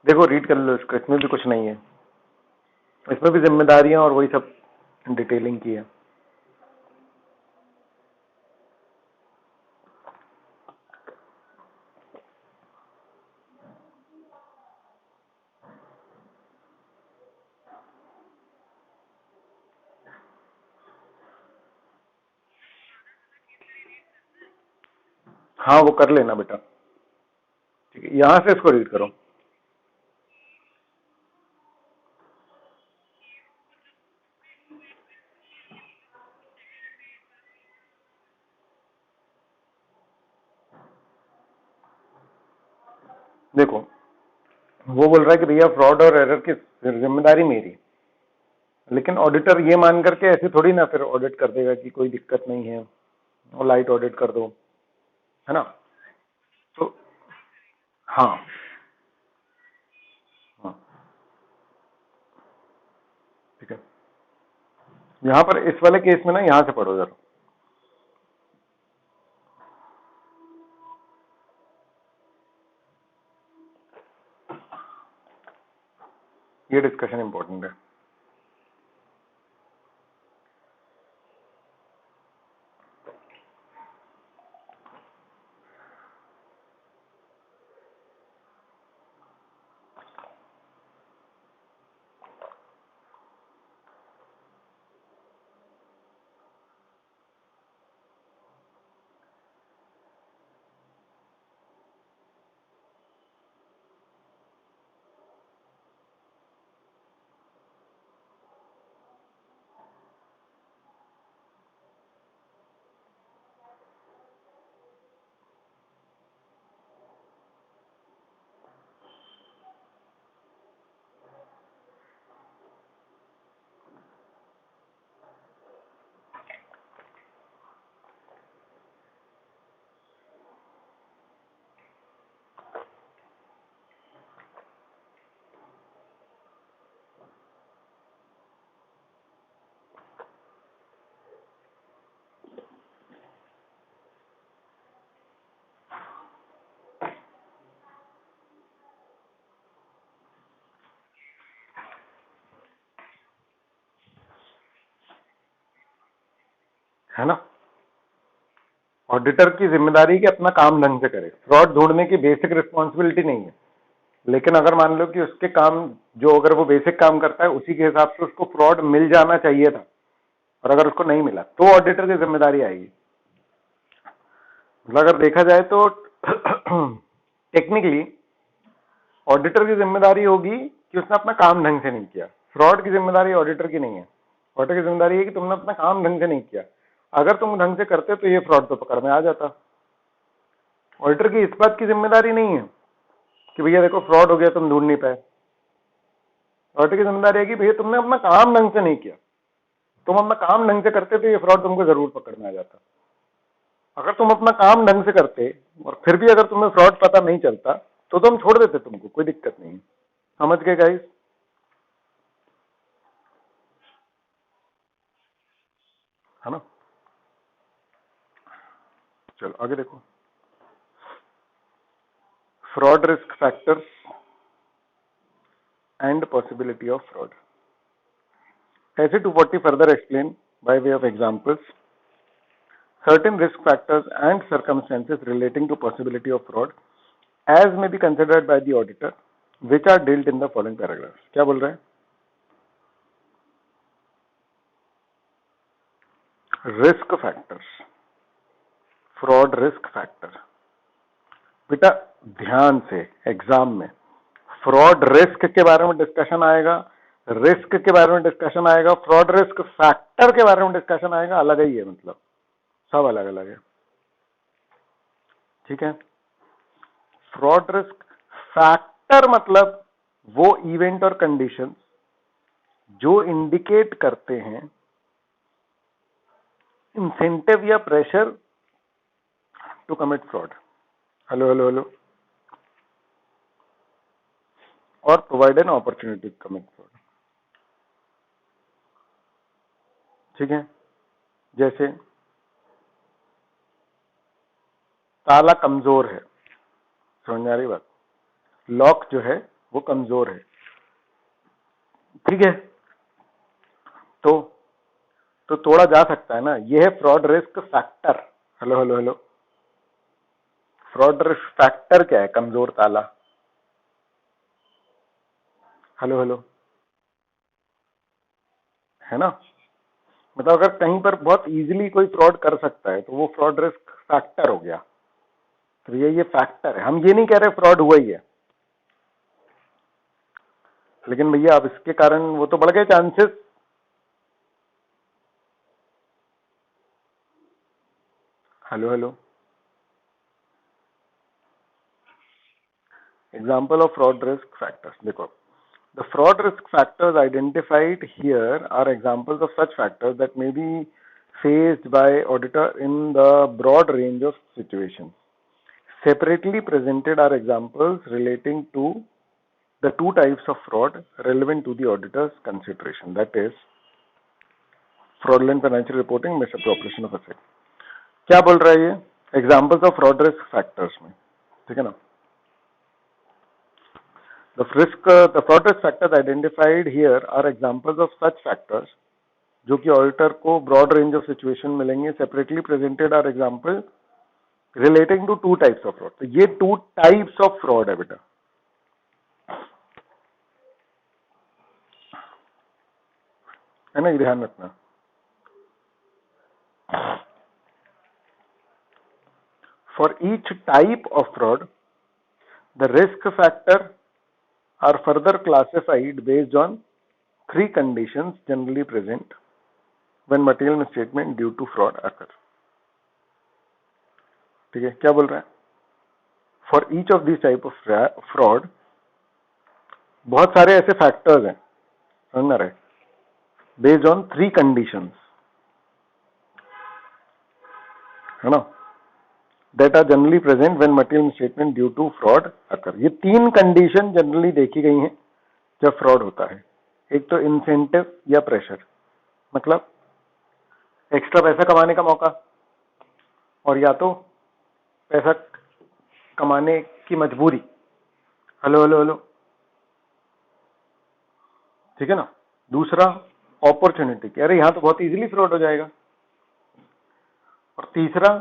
देखो रीड कर लो इसको, इसमें भी कुछ नहीं है, इसमें भी जिम्मेदारियां और वही सब डिटेलिंग की है। हाँ वो कर लेना बेटा, ठीक है, यहां से इसको रीड करो। देखो वो बोल रहा है कि भैया फ्रॉड और एरर की जिम्मेदारी मेरी, लेकिन ऑडिटर ये मान करके ऐसे थोड़ी ना फिर ऑडिट कर देगा कि कोई दिक्कत नहीं है और लाइट ऑडिट कर दो, है ना? तो हाँ हाँ ठीक है, यहाँ पर इस वाले केस में ना यहाँ से पढ़ो जरा, ये डिस्कशन इंपॉर्टेंट है। है ना, ऑडिटर की जिम्मेदारी कि अपना काम ढंग से करे, फ्रॉड ढूंढने की बेसिक रिस्पॉन्सिबिलिटी नहीं है, लेकिन अगर मान लो कि उसके काम जो, अगर वो बेसिक काम करता है उसी के हिसाब से उसको फ्रॉड मिल जाना चाहिए था, और अगर उसको नहीं मिला तो ऑडिटर की जिम्मेदारी आएगी। मतलब अगर देखा जाए तो टेक्निकली ऑडिटर की जिम्मेदारी होगी कि उसने अपना काम ढंग से नहीं किया, फ्रॉड की जिम्मेदारी ऑडिटर की नहीं है। ऑडिटर की जिम्मेदारी है कि तुमने अपना काम ढंग से नहीं किया, अगर तुम ढंग से करते तो ये फ्रॉड तो पकड़ में आ जाता। ऑडिटर की इस बात की जिम्मेदारी नहीं है कि भैया देखो फ्रॉड हो गया तुम ढूंढ नहीं पाए, ऑडिटर की जिम्मेदारी है कि भैया तुमने अपना काम ढंग से नहीं किया, तुम अपना काम ढंग से करते तो ये फ्रॉड तुमको जरूर पकड़ में आ जाता। अगर तुम अपना काम ढंग से करते और फिर भी अगर तुम्हें फ्रॉड पता नहीं चलता तो तुम छोड़ देते, तुमको कोई दिक्कत नहीं। समझ गए गाइस? है ना, चलो आगे देखो, fraud risk factors and possibility of fraud. ऐसे 240 further explain by way of examples certain risk factors and circumstances relating to possibility of fraud as may be considered by the auditor which are dealt in the following paragraphs. क्या बोल रहे हैं? Risk factors, fraud risk factor. बेटा ध्यान से exam में fraud risk के बारे में डिस्कशन आएगा, रिस्क के बारे में डिस्कशन आएगा, फ्रॉड रिस्क फैक्टर के बारे में डिस्कशन आएगा, अलग ही है, मतलब सब अलग अलग है, ठीक है। फ्रॉड रिस्क फैक्टर मतलब वो इवेंट और कंडीशन जो इंडिकेट करते हैं इंसेंटिव या pressure to commit fraud, hello hello hello, और provide an opportunity to commit fraud, ठीक है। जैसे ताला कमजोर है, समझ में आ रही बात, लॉक जो है वो कमजोर है, ठीक है, तो तोड़ा जा सकता है ना, ये है fraud risk factor, hello hello hello. Fraud risk factor क्या है? कमजोर ताला, हेलो हेलो, है ना। मतलब अगर कहीं पर बहुत इजीली कोई फ्रॉड कर सकता है तो वो फ्रॉड रिस्क फैक्टर हो गया, तो ये फैक्टर है। हम ये नहीं कह रहे फ्रॉड हुआ ही है, लेकिन भैया अब इसके कारण वो तो बढ़ गए chances, hello hello. Example of fraud risk factors देखो, the fraud risk factors identified here are examples of such factors that may be faced by auditor in the broad range of situations. Separately presented are examples relating to the two types of fraud relevant to the auditor's consideration, that is fraudulent financial reporting, misappropriation of assets. क्या बोल रहा है ये? Examples of fraud risk factors में, ठीक है ना। The fraud risk factors identified here are examples of such factors जो कि ऑडिटर को ब्रॉड रेंज ऑफ सिचुएशन मिलेंगे। Separately presented are example relating to two types of fraud, तो ये टू टाइप्स ऑफ फ्रॉड है बेटा, है ना, ये ध्यान रखना। For each type of fraud, the risk factor are further classified based on three conditions generally present when material misstatement due to fraud occur, ठीक है। क्या बोल रहा है? For each of these type of fraud, बहुत सारे ऐसे factors हैं, समझ रहे, बेस्ड ऑन थ्री कंडीशंस, है ना, that are generally present when material misstatement due to fraud occur. ये तीन कंडीशन जनरली देखी गई हैं जब फ्रॉड होता है। एक तो इंसेंटिव या प्रेशर, मतलब एक्स्ट्रा पैसा कमाने का मौका, और या तो पैसा कमाने की मजबूरी, हेलो हेलो हेलो, ठीक है ना। दूसरा अपॉर्चुनिटी कि अरे यहां तो बहुत इजीली फ्रॉड हो जाएगा, और तीसरा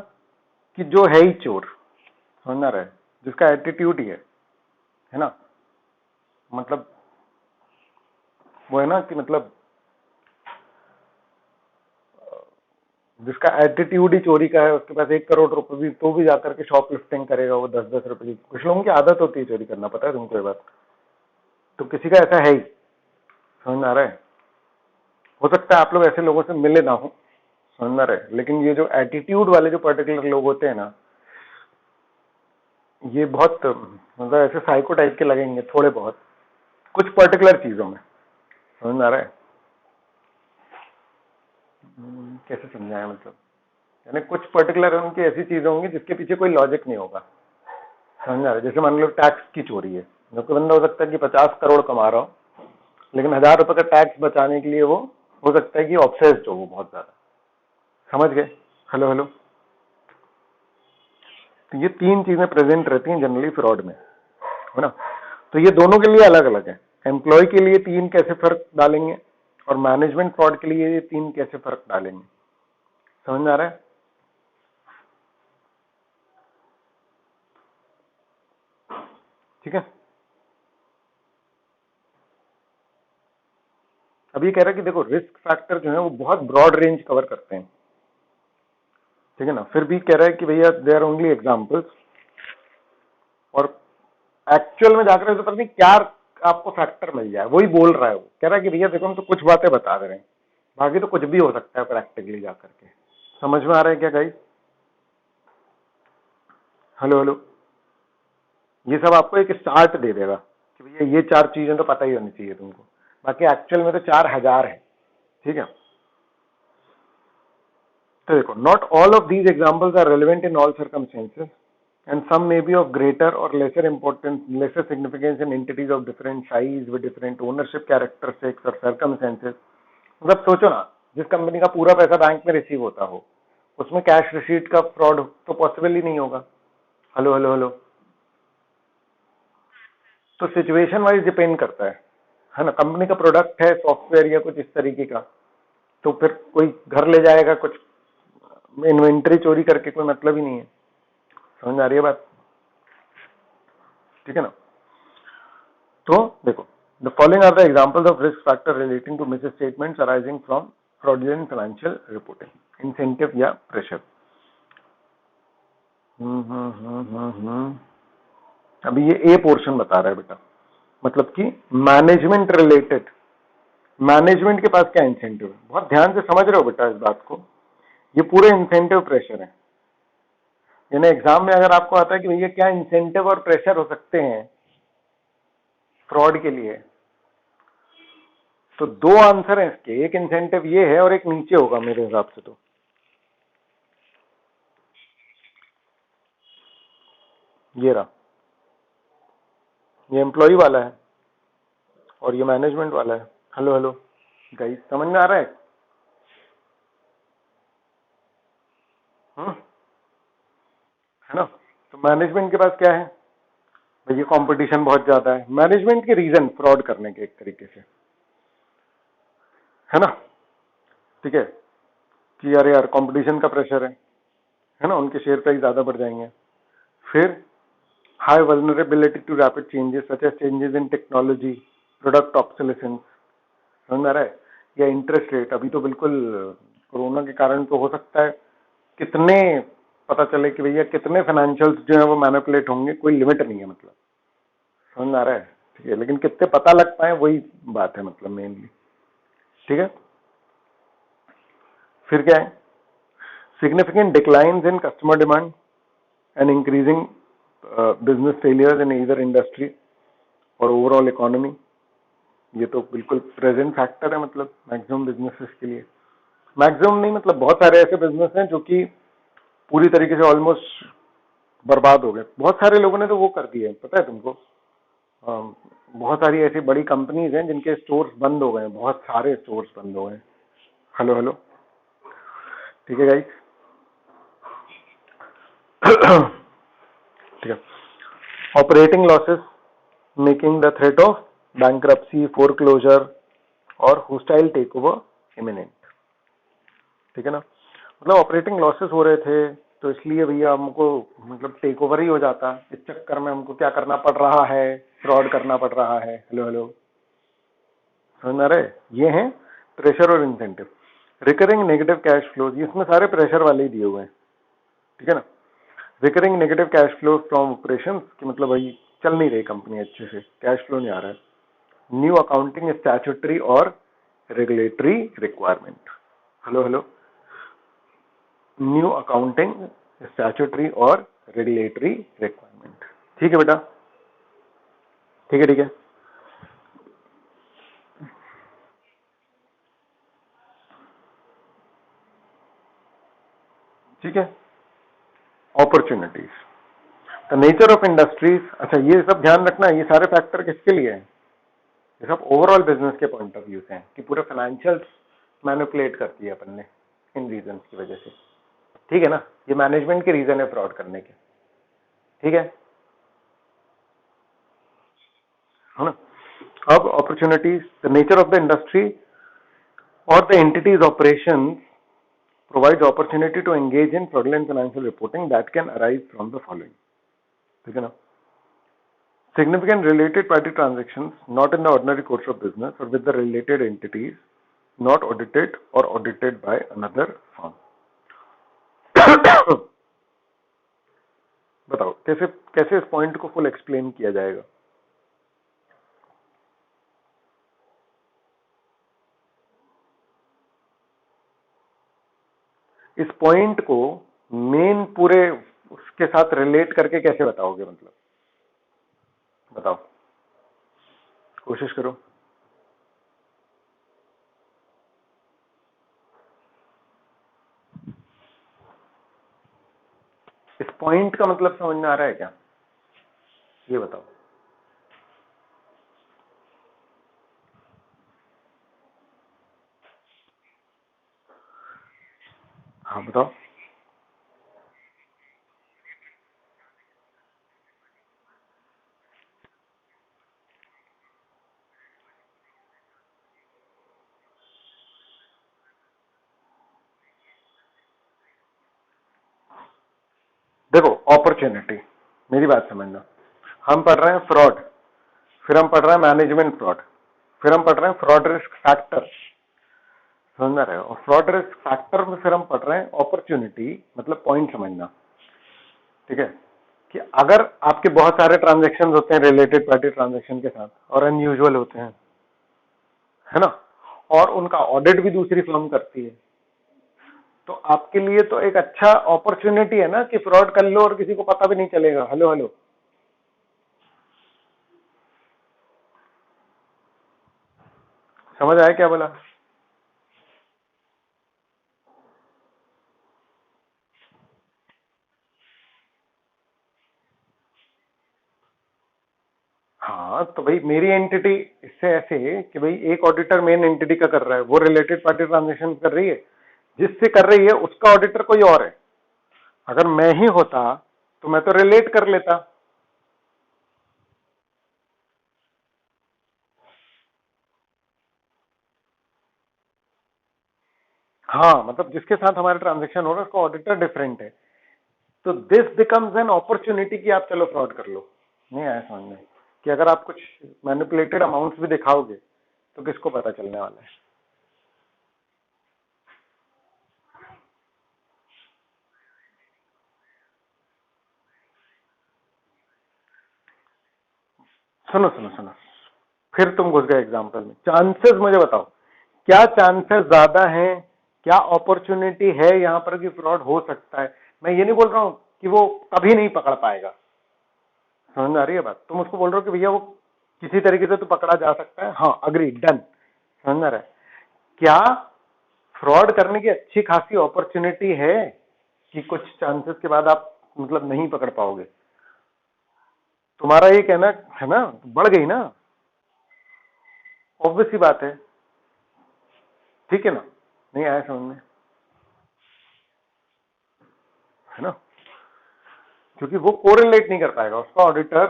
कि जो है ही चोर, समझना रहे, जिसका एटीट्यूड ही है ना, मतलब वो है ना कि मतलब जिसका एटीट्यूड ही चोरी का है, उसके पास 1 करोड़ रुपए भी तो भी जाकर के शॉप लिफ्टिंग करेगा वो 10-10 रुपए की। कुछ लोगों की आदत होती है चोरी करना, पता है तुमको ये बात, तो किसी का ऐसा है ही, समझ में आ रहा है। हो सकता है आप लोग ऐसे लोगों से मिले ना हो, समझ में आ रहा है, लेकिन ये जो एटीट्यूड वाले जो पर्टिकुलर लोग होते हैं ना, ये बहुत मतलब ऐसे साइको टाइप के लगेंगे थोड़े बहुत कुछ पर्टिकुलर चीजों में, समझ में आ रहा है। कैसे समझाया, मतलब यानी कुछ पर्टिकुलर उनकी ऐसी चीजें होंगी जिसके पीछे कोई लॉजिक नहीं होगा, समझ आ रहा है। जैसे मान लो टैक्स की चोरी है, जो कोई बंदा हो सकता है कि 50 करोड़ कमा रहा हो, लेकिन 1000 रुपए का टैक्स बचाने के लिए वो हो सकता है कि ऑब्सेस्ड हो वो बहुत ज्यादा, समझ गए, हेलो हेलो। तो ये तीन चीजें प्रेजेंट रहती हैं जनरली फ्रॉड में, है ना। तो ये दोनों के लिए अलग अलग है, एम्प्लॉय के लिए तीन कैसे फर्क डालेंगे और मैनेजमेंट फ्रॉड के लिए ये तीन कैसे फर्क डालेंगे, समझ में आ रहा है। ठीक है, अब ये कह रहा है कि देखो रिस्क फैक्टर जो है वो बहुत ब्रॉड रेंज कवर करते हैं, ठीक है ना। फिर भी कह रहा है कि भैया दे आर ओनली एग्जाम्पल्स, और एक्चुअल में जाकर तो पता नहीं क्या आपको फैक्टर मिल जाए, वही बोल रहा है। वो कह रहा है कि भैया देखो हम तो कुछ बातें बता दे रहे हैं, बाकी तो कुछ भी हो सकता है प्रैक्टिकली जा करके। समझ में आ रहा है क्या गाइस? Hello hello. ये सब आपको एक स्टार्ट दे देगा कि भैया ये 4 चीजें तो पता ही होनी चाहिए तुमको, बाकी एक्चुअल में तो 4000 है। ठीक है, तो देखो, not all of these examples are relevant in all circumstances and some may be of greater or lesser importance, lesser significance in entities of different size with different ownership characteristics or circumstances। मतलब सोचो ना, जिस company का पूरा पैसा bank में receive होता हो, उसमें कैश रिसीट का फ्रॉड तो पॉसिबल ही नहीं होगा। Hello hello hello. तो सिचुएशन वाइज डिपेंड करता है ना। कंपनी का प्रोडक्ट है सॉफ्टवेयर या कुछ इस तरीके का, तो फिर कोई घर ले जाएगा, कुछ इन्वेंट्री चोरी करके कोई मतलब ही नहीं है। समझ में आ रही है बात? ठीक है ना। तो देखो, the following are the examples of risk factor relating to misstatements arising from fraudulent financial reporting, incentive या प्रेशर। अभी ये ए पोर्शन बता रहा है बेटा, मतलब कि मैनेजमेंट रिलेटेड, मैनेजमेंट के पास क्या इंसेंटिव है। बहुत ध्यान से समझ रहे हो बेटा इस बात को, ये पूरे इंसेंटिव प्रेशर है। यानी एग्जाम में अगर आपको आता है कि भैया क्या इंसेंटिव और प्रेशर हो सकते हैं फ्रॉड के लिए, तो 2 आंसर है इसके। एक इंसेंटिव ये है और एक नीचे होगा मेरे हिसाब से। तो ये रहा, ये एम्प्लॉय वाला है और ये मैनेजमेंट वाला है। हेलो हेलो गाइस, समझ में आ रहा है? है ना। तो मैनेजमेंट के पास क्या है भैया, कंपटीशन बहुत ज्यादा है। मैनेजमेंट के रीजन फ्रॉड करने के एक तरीके से, है ना। ठीक है, कि यार यार कंपटीशन का प्रेशर है ना, उनके शेयर प्राइस ज्यादा बढ़ जाएंगे। फिर high vulnerability to rapid changes such as changes in technology, product obsolescence. समझ में आ रहा है? या इंटरेस्ट रेट, अभी तो बिल्कुल कोरोना के कारण तो हो सकता है कितने, पता चले कि भैया कितने फाइनेंशियल्स जो है वो मैनिपुलेट होंगे, कोई लिमिट नहीं है। मतलब समझ में आ रहा है? ठीक है, लेकिन कितने पता लग पाए वही बात है, मतलब मेनली। ठीक है, फिर क्या है, significant declines in customer demand and increasing business failures in either industry और ओवरऑल इकोनॉमी। ये तो बिल्कुल प्रेजेंट फैक्टर है, मतलब मैक्सिमम बिजनेसेस के लिए। मैक्सिमम नहीं, मतलब बहुत सारे ऐसे बिजनेस हैं जो कि पूरी तरीके से ऑलमोस्ट बर्बाद हो गए। बहुत सारे लोगों ने तो वो कर दिए, पता है तुमको। बहुत सारी ऐसी बड़ी कंपनीज हैं जिनके स्टोर्स बंद हो गए, बहुत सारे स्टोर्स बंद हो गए। Hello hello. ठीक है गाइस। ठीक है, operating losses making the threat of bankruptcy, foreclosure और होस्टाइल टेक ओवर इमिनेंट। ठीक है ना, मतलब ऑपरेटिंग लॉसेस हो रहे थे तो इसलिए भैया हमको मतलब टेक ओवर ही हो जाता, इस चक्कर में हमको क्या करना पड़ रहा है, फ्रॉड करना पड़ रहा है। हेलो हेलो, समझ में आ रहा है? ये हैं प्रेशर और incentive. Recurring negative cash flows, इसमें सारे प्रेशर वाले ही दिए हुए हैं। ठीक है ना। Recurring negative cash flow from operation, कि मतलब भाई चल नहीं रही कंपनी अच्छे से, कैश फ्लो नहीं आ रहा है। न्यू अकाउंटिंग स्टैट्यूटरी और regulatory requirement. Hello hello, new accounting statutory और रेगुलेटरी रिक्वायरमेंट। ठीक है बेटा, ठीक है ठीक है। ठीक है, opportunities, the nature of industries. अच्छा, ये सब ध्यान रखना, ये सारे फैक्टर किसके लिए हैं? ये सब ओवरऑल बिजनेस के पॉइंट ऑफ व्यू से हैं कि पूरे फाइनेंशियल्स मैनिपुलेट करती है अपन ने इन रीजन की वजह से। ठीक है ना, ये मैनेजमेंट के रीजन है फ्रॉड करने के। ठीक है ना। अब opportunities, the nature of the industry और the entity's operation provides opportunity to engage in fraudulent financial reporting that can arise from the following. ठीक है ना, significant related party transactions not in the ordinary course of business or with the related entities not audited or audited by another firm। बताओ कैसे कैसे इस point को full explain किया जाएगा। इस पॉइंट को मेन पूरे उसके साथ रिलेट करके कैसे बताओगे? मतलब बताओ, कोशिश करो। इस पॉइंट का मतलब समझ में आ रहा है क्या? ये बताओ। हाँ बताओ। देखो, अपॉर्चुनिटी, मेरी बात समझना। हम पढ़ रहे हैं फ्रॉड, फिर हम पढ़ रहे हैं मैनेजमेंट फ्रॉड, फिर हम पढ़ रहे हैं फ्रॉड रिस्क फैक्टर, समझ रहे हो? और फ्रॉड रिस्क फैक्टर में फिर हम पढ़ रहे हैं अपॉर्चुनिटी, मतलब पॉइंट समझना। ठीक है? कि अगर आपके बहुत सारे ट्रांजेक्शन होते हैं रिलेटेड पार्टी ट्रांजेक्शन के साथ और अनयूजुअल होते हैं, है ना, और उनका ऑडिट भी दूसरी फर्म करती है, तो आपके लिए तो एक अच्छा अपॉर्चुनिटी है ना कि फ्रॉड कर लो और किसी को पता भी नहीं चलेगा। हेलो हेलो, समझ आया क्या बोला? हाँ, तो भाई मेरी एंटिटी इससे ऐसे है कि भाई एक ऑडिटर मेन एंटिटी का कर रहा है, वो रिलेटेड पार्टी ट्रांजेक्शन कर रही है, जिससे कर रही है उसका ऑडिटर कोई और है। अगर मैं ही होता तो मैं तो रिलेट कर लेता। हाँ, मतलब जिसके साथ हमारे ट्रांजेक्शन हो रहा है उसका ऑडिटर डिफरेंट है, तो दिस बिकम्स एन अपॉर्चुनिटी कि आप चलो फ्रॉड कर लो। नहीं आया समझ में? कि अगर आप कुछ मैनिपुलेटेड अमाउंट्स भी दिखाओगे तो किसको पता चलने वाला है? सुनो सुनो सुनो, फिर तुम घुस गए एग्जाम्पल में। चांसेस मुझे बताओ, क्या चांसेस ज्यादा हैं, क्या अपॉर्चुनिटी है यहां पर कि फ्रॉड हो सकता है? मैं ये नहीं बोल रहा हूं कि वो कभी नहीं पकड़ पाएगा, समझ में आ रही है बात? तुम उसको बोल रहे हो कि भैया वो किसी तरीके से तो पकड़ा जा सकता है, हाँ अग्री, डन, समझ में आ रहा है? क्या फ्रॉड करने की अच्छी खासी अपॉर्चुनिटी है कि कुछ चांसेस के बाद आप मतलब नहीं पकड़ पाओगे? तुम्हारा ये कहना है ना, बढ़ गई ना, ऑब्वियस सी बात है। ठीक है ना? नहीं आया समझ में? है ना? क्योंकि वो कोरिलेट नहीं कर पाएगा उसका ऑडिटर।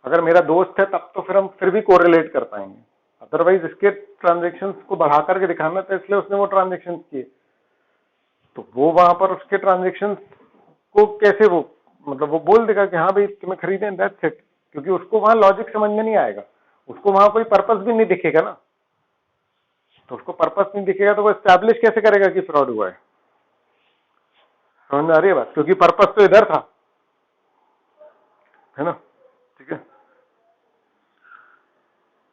अगर मेरा दोस्त है तब तो फिर हम फिर भी कोरिलेट कर पाएंगे, अदरवाइज इसके ट्रांजेक्शन्स को बढ़ा करके दिखाना था, इसलिए उसने वो ट्रांजेक्शन किए, तो वो वहां पर उसके ट्रांजेक्शन को कैसे वो मतलब वो बोल देगा कि हाँ भाई तुम्हें खरीदे, दैट्स इट। क्योंकि उसको वहां लॉजिक समझ में नहीं आएगा, उसको वहां कोई पर्पस भी नहीं दिखेगा ना, तो उसको पर्पस नहीं दिखेगा तो वो एस्टैब्लिश कैसे करेगा कि फ्रॉड हुआ है? समझ में आ रही है बात? क्योंकि पर्पस तो इधर था, है ना? ठीक है,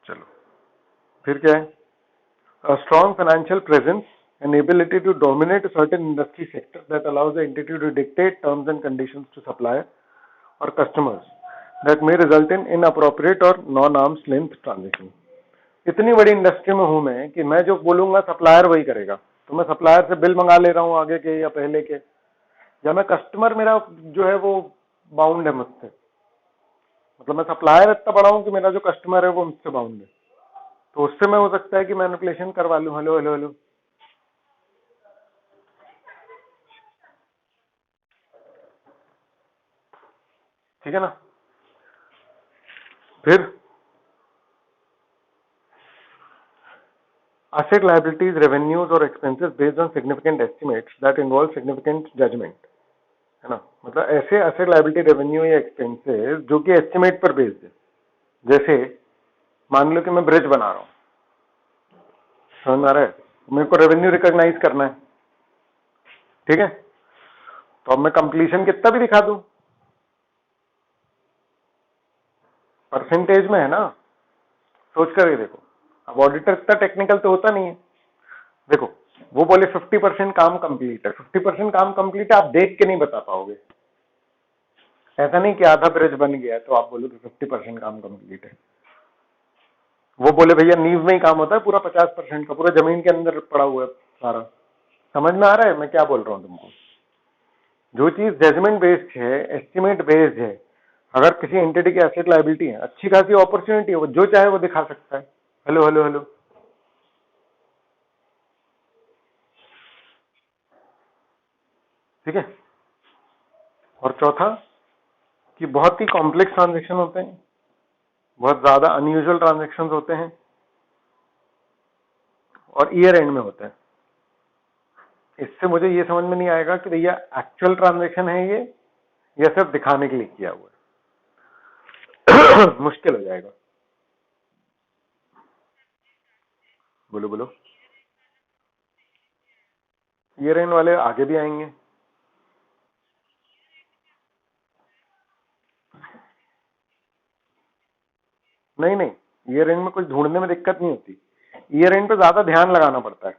चलो फिर क्या है? A strong financial presence and ability to dominate a certain industry sector that allows the entity to dictate terms and conditions to supplier or customers that may result in inappropriate or non-arm's length transaction. इतनी बड़ी industry में हूं मैं कि मैं जो बोलूंगा supplier वही करेगा। तो मैं सप्लायर से बिल मंगा ले रहा हूं आगे के या पहले के, या मैं कस्टमर मेरा जो है वो बाउंड है मुझसे, मतलब मैं सप्लायर इतना बड़ा हूं कि मेरा जो कस्टमर है वो मुझसे बाउंड है, तो उससे मैं हो सकता है कि मैनिपुलेशन करवा लूं। हेलो हेलो हेलो, ठीक है ना? फिर asset liabilities, revenues or expenses based on significant estimates that involve significant judgment, है ना? मतलब ऐसे asset liability revenue या expenses जो कि estimate पर बेस्ड है। जैसे मान लो कि मैं ब्रिज बना रहा हूं, समझ में आ रहा है? मेरे को रेवेन्यू रिकॉग्नाइज करना है, ठीक है? तो अब मैं कंप्लीशन कितना भी दिखा दूं, परसेंटेज में है ना, सोच कर ये देखो। अब ऑडिटर इतना टेक्निकल तो होता नहीं है। देखो, वो बोले 50% काम कंप्लीट है। 50% काम कंप्लीट है, आप देख के नहीं बता पाओगे। ऐसा नहीं कि आधा ब्रिज बन गया है तो आप बोलो कि 50% काम कंप्लीट है। वो बोले भैया नींव में ही काम होता है, पूरा 50% का पूरा जमीन के अंदर पड़ा हुआ है सारा। समझ में आ रहा है मैं क्या बोल रहा हूँ तुमको? जो चीज जजमेंट बेस्ड है, एस्टिमेट बेस्ड है, अगर किसी एंटिटी की एसेट लायबिलिटी है, अच्छी खासी अपॉर्चुनिटी है, वो जो चाहे वो दिखा सकता है। Hello hello hello. ठीक है। और चौथा कि बहुत ही कॉम्प्लेक्स ट्रांजेक्शन होते हैं, बहुत ज्यादा अनयूजुअल ट्रांजेक्शन होते हैं और ईयर एंड में होते हैं। इससे मुझे ये समझ में नहीं आएगा कि भैया एक्चुअल ट्रांजेक्शन है ये या सिर्फ दिखाने के लिए किया हुआ है। मुश्किल हो जाएगा। बोलो बोलो। ईयर एंड वाले आगे भी आएंगे। नहीं नहीं, ईयर एंड में कुछ ढूंढने में दिक्कत नहीं होती। ईयर एंड पे ज्यादा ध्यान लगाना पड़ता है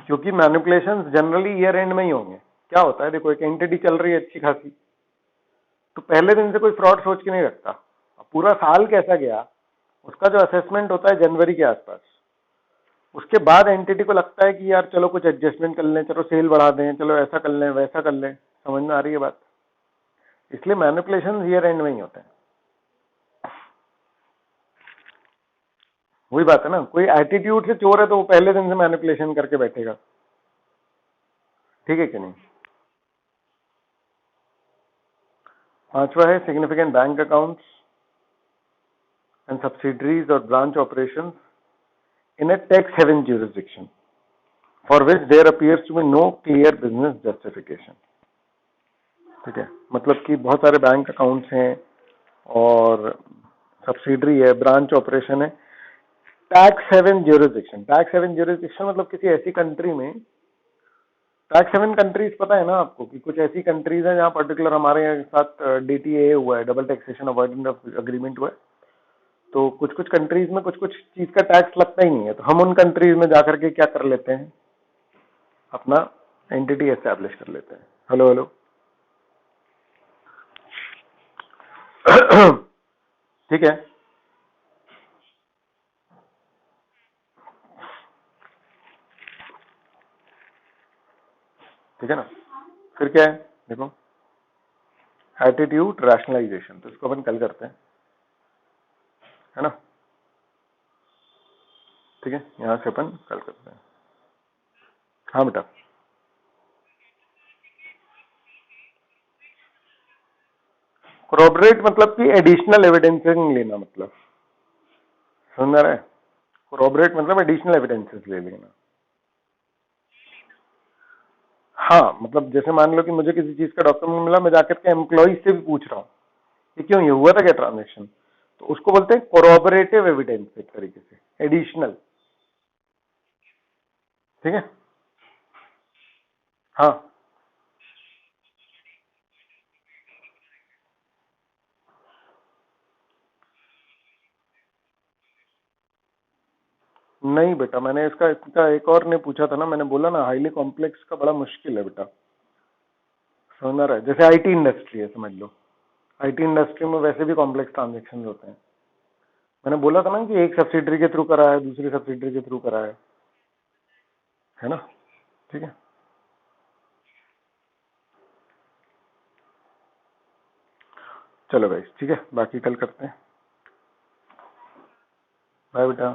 क्योंकि मैनिपुलेशंस जनरली ईयर एंड में ही होंगे। क्या होता है, देखो एक एंटिटी चल रही है अच्छी खासी, तो पहले दिन से कोई फ्रॉड सोच के नहीं रखता। अब पूरा साल कैसा गया उसका जो असेसमेंट होता है जनवरी के आसपास, उसके बाद एंटिटी को लगता है कि यार चलो कुछ एडजस्टमेंट कर लें, चलो सेल बढ़ा दें, चलो ऐसा कर लें वैसा कर लें। समझ में आ रही है बात? इसलिए मैनिपुलेशन ईयर एंड में ही होते हैं। वही बात है ना, कोई एटीट्यूड से चोर है तो वो पहले दिन से मैनिपुलेशन करके बैठेगा। ठीक है कि नहीं? पांचवा है significant bank accounts and subsidiaries और branch operations in a tax haven jurisdiction for which there appears to be no clear business justification। ठीक है, मतलब कि बहुत सारे बैंक अकाउंट्स हैं और सब्सिडरी है, ब्रांच ऑपरेशन है tax haven jurisdiction. Tax haven jurisdiction मतलब किसी ऐसी कंट्री में, टैक्स हेवन कंट्रीज पता है ना आपको कि कुछ ऐसी कंट्रीज हैं जहां पर्टिकुलर हमारे साथ डीटीए हुआ है, डबल टैक्सेशन अवॉइडेंस एग्रीमेंट हुआ है, तो कुछ कुछ कंट्रीज में कुछ कुछ चीज का टैक्स लगता ही नहीं है, तो हम उन कंट्रीज में जाकर के क्या कर लेते हैं, अपना एंटिटी एस्टैब्लिश कर लेते हैं। Hello hello. ठीक है। ठीक है ना? फिर क्या है देखो, एटीट्यूड रैशनलाइजेशन, तो इसको अपन कल करते हैं, है ना? ठीक है, यहां से अपन कल करते हैं। हाँ बेटा। कोरोबरेट मतलब कि एडिशनल एविडेंसिंग लेना, मतलब समझ रहा है? कोरोबरेट मतलब एडिशनल एविडेंसेस ले लेना। हाँ, मतलब जैसे मान लो कि मुझे किसी चीज का डॉक्यूमेंट मिला, मैं जाकर के एम्प्लॉय से भी पूछ रहा हूँ कि क्यों ये हुआ था क्या ट्रांजेक्शन, तो उसको बोलते हैं कोरोबरेटिव एविडेंस, एक तरीके से एडिशनल। ठीक है। हाँ, नहीं बेटा, मैंने इसका एक और ने पूछा था ना, मैंने बोला ना हाईली कॉम्प्लेक्स का बड़ा मुश्किल है बेटा। समझ रहा है? जैसे आईटी इंडस्ट्री है, समझ लो आईटी इंडस्ट्री में वैसे भी कॉम्प्लेक्स ट्रांजेक्शन होते हैं। मैंने बोला था ना कि एक सब्सिडरी के थ्रू करा है, दूसरी सब्सिडरी के थ्रू करा है ना? ठीक है, चलो भाई, ठीक है, बाकी कल करते हैं। बाय बेटा।